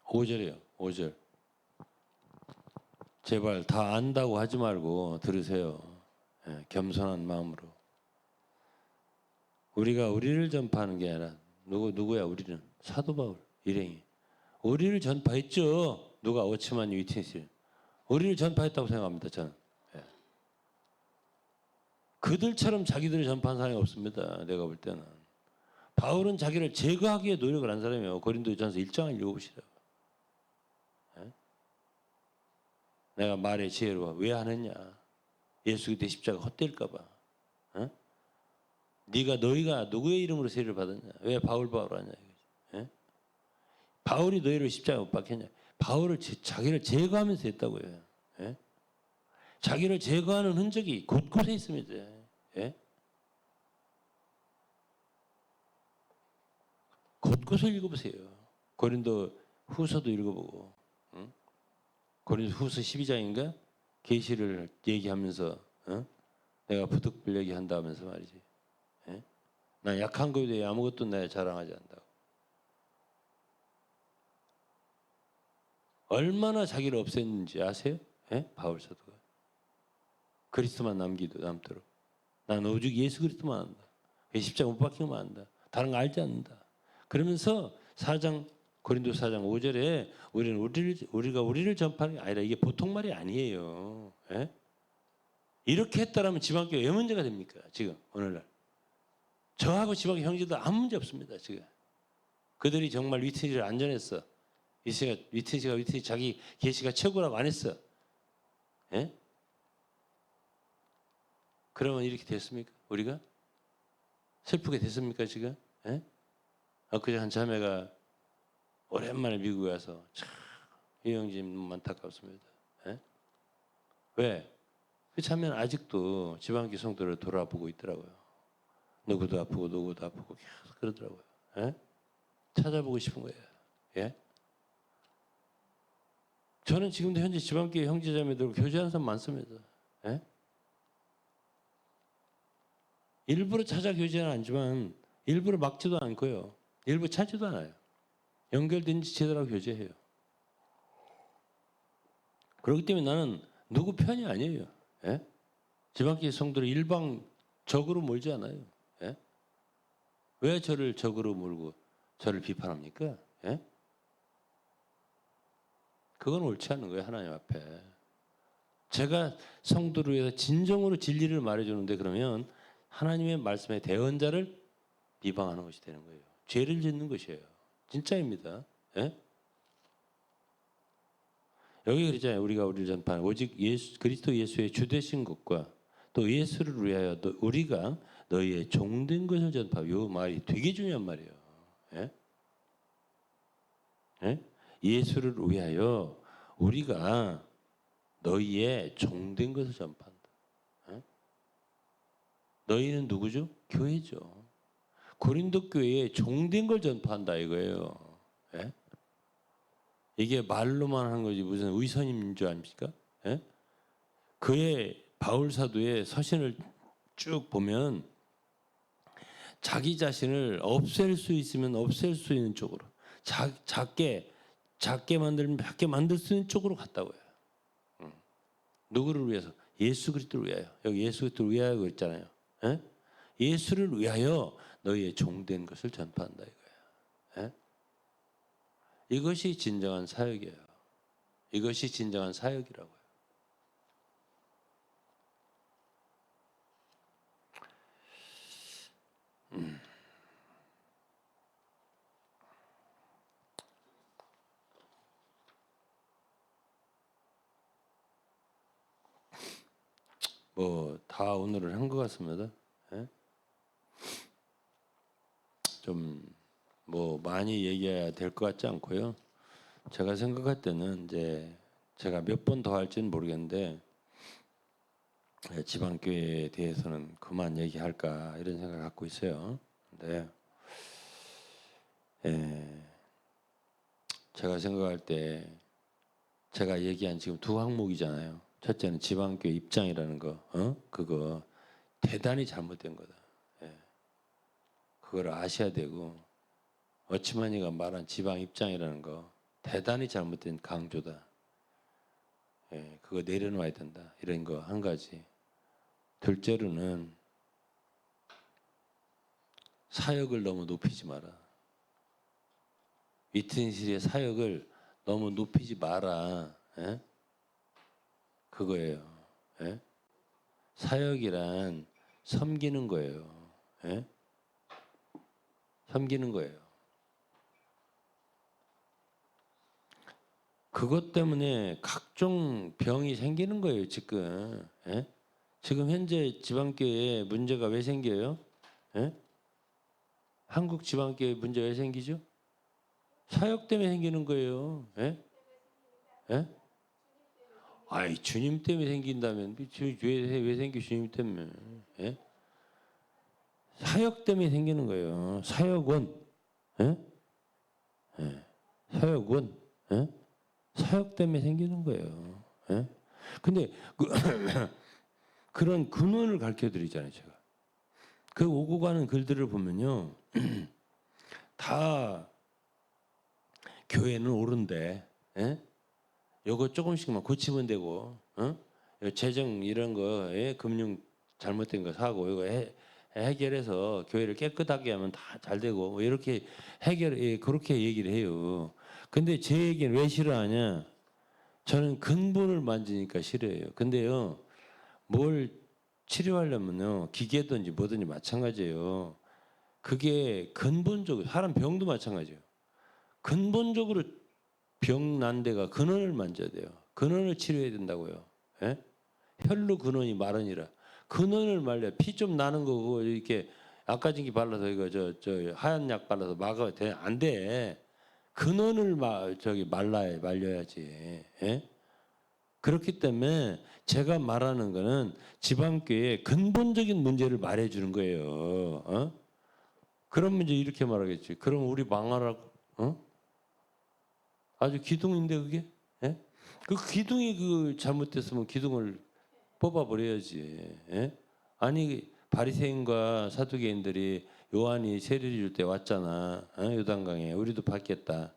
5절이에요. 5절. 제발 다 안다고 하지 말고 들으세요. 겸손한 마음으로. 우리가 우리를 전파하는 게 아니라 누구야 우리는? 사도 바울 일행이. 우리를 전파했죠. 누가 오치만 위트니스. 우리를 전파했다고 생각합니다. 저는. 그들처럼 자기들을 전파한 사람이 없습니다. 내가 볼 때는. 바울은 자기를 제거하기 위해 노력을 한 사람이에요. 고린도전서 1장을 읽어보시라고. 내가 말의 지혜로 왜 안 했냐. 예수 그리스도의 십자가 헛될까 봐. 너희가 누구의 이름으로 세례를 받았냐. 왜 바울 하냐. 바울이 너희를 십자가 못 박혔냐. 바울을 자기를 제거하면서 했다고요. 자기를 제거하는 흔적이 곳곳에 있습니다. 곳곳을 읽어보세요. 고린도 후서도 읽어보고 고린도 후서 12장인가 계시를 얘기하면서 내가 부득불 얘기한다면서 말이지. 나 약한 거에 대해 아무것도 내 자랑하지 않는다고. 얼마나 자기를 없앴는지 아세요? 바울 사도가. 그리스도만 남도록. 난 오직 예수 그리스도만 안다. 십자가 못 박히면 안다. 다른 거 알지 않는다. 그러면서 고린도 4장 5절에 우리가 우리를 전파하는 게 아니라 이게 보통 말이 아니에요. 이렇게 했다라면 지방교회 왜 문제가 됩니까? 지금 오늘날 저하고 지방 형제도 아무 문제 없습니다. 지금 그들이 정말 위트니스를 안전했어. 위트니스가 자기 계시가 최고라고 안 했어. 예? 그러면 이렇게 됐습니까? 우리가 슬프게 됐습니까 지금? 예? 엊그제 한 자매가 오랜만에 미국에 와서 참 이 형제님 너무 안타깝습니다. 예? 왜? 그 자매는 아직도 지방교 성도를 돌아보고 있더라고요. 누구도 아프고 누구도 아프고 계속 그러더라고요. 예? 찾아보고 싶은 거예요. 예? 저는 지금도 현재 지방교회 형제자매들 교제하는 사람 많습니다. 예? 일부러 찾아 교제는 아니지만 일부러 막지도 않고요. 일부러 찾지도 않아요. 연결된 지체들하고 교제해요. 그렇기 때문에 나는 누구 편이 아니에요. 예? 지방교회 성도를 일방적으로 몰지 않아요. 예? 왜 저를 적으로 몰고 저를 비판합니까? 예? 그건 옳지 않은 거예요. 하나님 앞에. 제가 성도를 위해서 진정으로 진리를 말해주는데 그러면 하나님의 말씀의 대언자를 비방하는 것이 되는 거예요. 죄를 짓는 것이에요. 진짜입니다. 예? 여기 그러잖아요. 우리를 전파하는 오직 그리스도 예수의 주되신 것과 또 예수를 위하여 우리가 너희의 종된 것을 전파하고 이 말이 되게 중요한 말이에요. 예? 예? 예수를 위하여 우리가 너희의 종된 것을 전파한다. 예? 너희는 누구죠? 교회죠. 고린도 교회에 종된 걸 전파한다 이거예요. 예? 이게 말로만 하는 거지 무슨 의선인 줄 아십니까? 예? 그의 바울 사도의 서신을 쭉 보면 자기 자신을 없앨 수 있으면 없앨 수 있는 쪽으로 작게 만들면 작게 만들 수 있는 쪽으로 갔다고요. 누구를 위해서? 예수 그리스도를 위하여. 여기 예수 그리스도를 위하여 그랬잖아요. 예? 예수를 위하여 너희의 종된 것을 전파한다 이거예요. 예? 이것이 진정한 사역이에요. 이것이 진정한 사역이라고요. 뭐 다 오늘은 한 것 같습니다. 예? 좀 뭐 많이 얘기해야 될 것 같지 않고요. 제가 생각할 때는 이제 제가 몇 번 더 할지는 모르겠는데 지방교회에 대해서는 그만 얘기할까 이런 생각을 갖고 있어요. 근데 제가 생각할 때 제가 얘기한 지금 두 항목이잖아요. 첫째는 지방교회 입장이라는 거, 그거 대단히 잘못된 거다. 예. 그걸 아셔야 되고 어치마니가 말한 지방 입장이라는 거 대단히 잘못된 강조다. 예, 그거 내려놔야 된다. 이런 거 한 가지. 둘째로는 사역을 너무 높이지 마라. 위트니스의 사역을 너무 높이지 마라. 예? 그거예요. 예? 사역이란 섬기는 거예요. 예? 섬기는 거예요. 그것 때문에 각종 병이 생기는 거예요, 지금. 예? 지금 현재 지방교회에 문제가 왜 생겨요? 예? 한국 지방교회 문제 왜 생기죠? 사역 때문에 생기는 거예요. 예? 예? 아이, 주님 때문에 생긴다면, 왜 생겨, 주님 때문에. 예? 사역 때문에 생기는 거예요. 사역원. 예? 예. 사역원. 예? 사역 때문에 생기는 거예요. 예? 근데 그런 근원을 가르쳐 드리잖아요, 제가. 그 오고 가는 글들을 보면요. 다 교회는 옳은데, 예? 요거 조금씩만 고치면 되고, 재정 이런 거에 금융 잘못된 거 사고 이거 해결해서 교회를 깨끗하게 하면 다 잘 되고 뭐 이렇게 그렇게 얘기를 해요. 근데 제 얘기는 왜 싫어하냐? 저는 근본을 만지니까 싫어해요. 근데요, 뭘 치료하려면요 기계든지 뭐든지 마찬가지예요. 그게 근본적으로 사람 병도 마찬가지예요. 근본적으로 병 난 데가 근원을 만져야 돼요. 근원을 치료해야 된다고요. 예? 혈로 근원이 마르니라. 근원을 말려 피 좀 나는 거 그거 이렇게 아까진기 발라서 이거 저 하얀 약 발라서 막아 안 돼. 근원을 말려야지. 예? 그렇기 때문에 제가 말하는 거는 지방교회의 근본적인 문제를 말해주는 거예요. 어? 그러면 이제 이렇게 말하겠지. 그럼 우리 망하라고? 어? 아주 기둥인데 그게? 예? 그 기둥이 그 잘못됐으면 기둥을 뽑아버려야지. 예? 아니 바리새인과 사두개인들이 요한이 세례를 줄 때 왔잖아. 어? 요단강에 우리도 받겠다.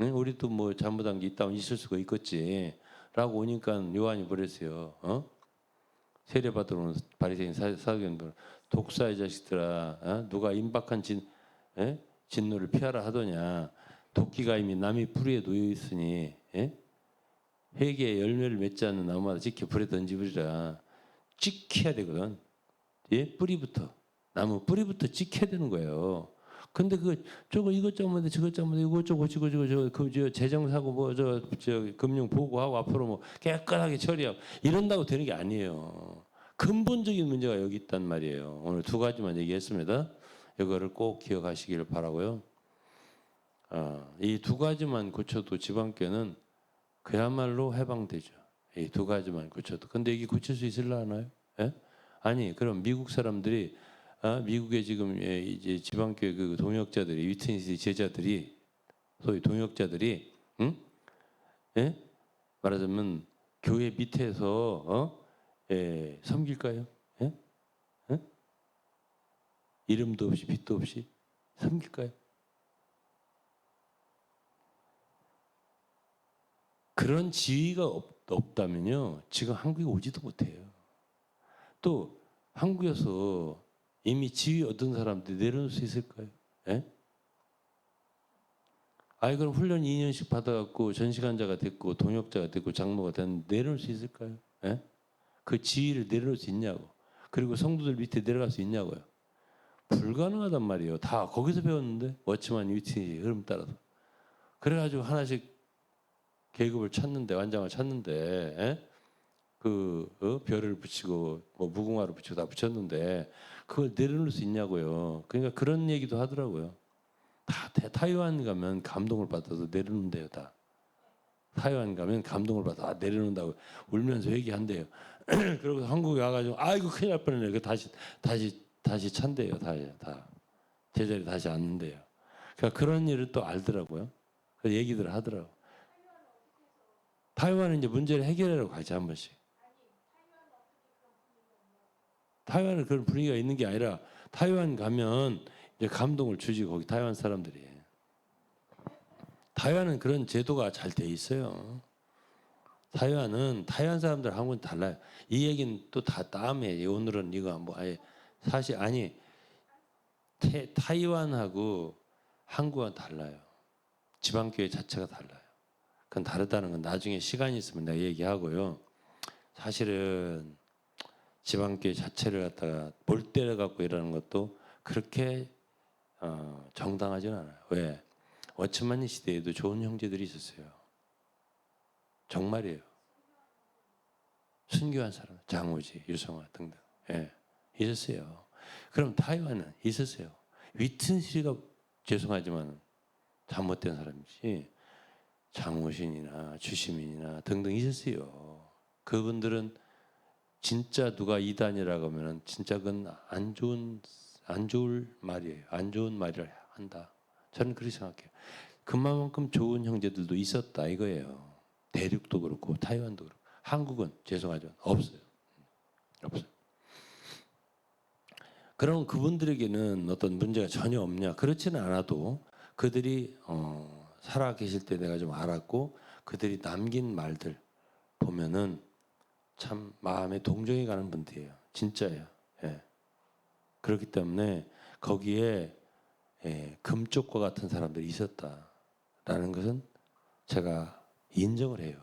응? 우리도 뭐 잘못한 게 있다면 있을 수가 있겠지. 라고 오니까 요한이 그랬어요. 어? 세례 받으러 온 바리새인 사두개인들 독사의 자식들아, 어? 누가 임박한 진노를 피하라 하더냐. 도끼가 이미 남의 뿌리에 놓여 있으니 예? 회개의 열매를 맺지 않는 나무마다 찍혀 불에 던지버리라. 찍혀야 되거든. 예? 뿌리부터. 나무 뿌리부터 찍혀야 되는 거예요. 근데 저거 이것 잘못해 저것 잘못해 이거 저거 저거 재정사고 뭐 저 금융 보고하고 앞으로 뭐 깨끗하게 처리하고 이런다고 되는 게 아니에요. 근본적인 문제가 여기 있단 말이에요. 오늘 두 가지만 얘기했습니다. 이거를 꼭 기억하시기를 바라고요. 이 두 가지만 고쳐도 지방교는 그야말로 해방되죠. 이 두 가지만 고쳐도. 근데 이게 고칠 수 있을라나요? 예? 아니 그럼 미국 사람들이 미국의 지금 이제 지방교회 그 동역자들이 위트니스 제자들이 소위 동역자들이 응? 예? 말하자면 교회 밑에서 섬길까요? 예? 예? 이름도 없이 빛도 없이 섬길까요? 그런 지위가 없다면요 지금 한국에 오지도 못해요. 또 한국에서 이미 지위 얻은 사람들이 내려놓을 수 있을까요? 예? 아이 그럼 훈련 2년씩 받아갖고 전시관자가 됐고 동역자가 됐고 장로가 됐는데 내려놓을 수 있을까요? 예? 그 지위를 내려놓을 수 있냐고. 그리고 성도들 밑에 내려갈 수 있냐고요. 불가능하단 말이에요. 다 거기서 배웠는데 워치만 위치 흐름 따라서. 그래가지고 하나씩 계급을 찾는데 완장을 찾는데 예? 별을 붙이고 뭐 무궁화를 붙이고 다 붙였는데 그걸 내려놓을 수 있냐고요. 그러니까 그런 얘기도 하더라고요. 다 타이완 가면 감동을 받아서 내려놓는데요. 다 타이완 가면 감동을 받아 내려놓는다고 울면서 얘기한대요. 그리고 한국에 와가지고 아이고 큰일 날 뻔했네. 그 다시 찬대요. 다 제자리 다시 앉는데요. 그러니까 그런 일을 또 알더라고요. 그 얘기들 하더라고. 타이완은 이제 문제를 해결하러 가지 한 번씩. 타이완은 그런 분위기가 있는 게 아니라 타이완 가면 이제 감동을 주지 거기 타이완 사람들이. 타이완은 그런 제도가 잘 돼 있어요. 타이완은 타이완 사람들 한국은 달라요. 이 얘기는 또 다 다음에 오늘은 이거 뭐 아예 사실 아니 타이완하고 한국은 달라요. 지방교회 자체가 달라요. 그건 다르다는 건 나중에 시간이 있으면 내가 얘기하고요. 사실은 지방교회 자체를 갖다가 볼 때려갖고 이러는 것도 그렇게 정당하지는 않아요. 왜? 워치만니 시대에도 좋은 형제들이 있었어요. 정말이에요. 순교한 사람, 장우지, 유성화 등등. 예, 있었어요. 그럼 타이완은 있었어요. 위튼시가 죄송하지만 잘못된 사람이지 장우신이나 주시민이나 등등 있었어요. 그분들은 진짜 누가 이단이라고 하면은 진짜 그건 안 좋을 말이에요. 안 좋은 말을 한다. 저는 그렇게 생각해요. 그만큼 좋은 형제들도 있었다 이거예요. 대륙도 그렇고 타이완도 그렇고 한국은 죄송하지만 없어요. 없어요. 그럼 그분들에게는 어떤 문제가 전혀 없냐? 그렇지는 않아도 그들이 살아 계실 때 내가 좀 알았고 그들이 남긴 말들 보면은 참 마음에 동정이 가는 분들이에요. 진짜예요. 예. 그렇기 때문에 거기에 금쪽과 같은 사람들이 있었다라는 것은 제가 인정을 해요.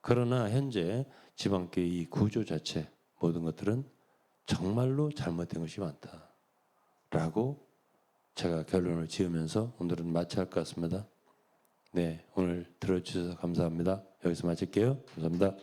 그러나 현재 지방교회 이 구조 자체 모든 것들은 정말로 잘못된 것이 많다라고 제가 결론을 지으면서 오늘은 마쳐야 할 것 같습니다. 네, 오늘 들어주셔서 감사합니다. 여기서 마칠게요. 감사합니다.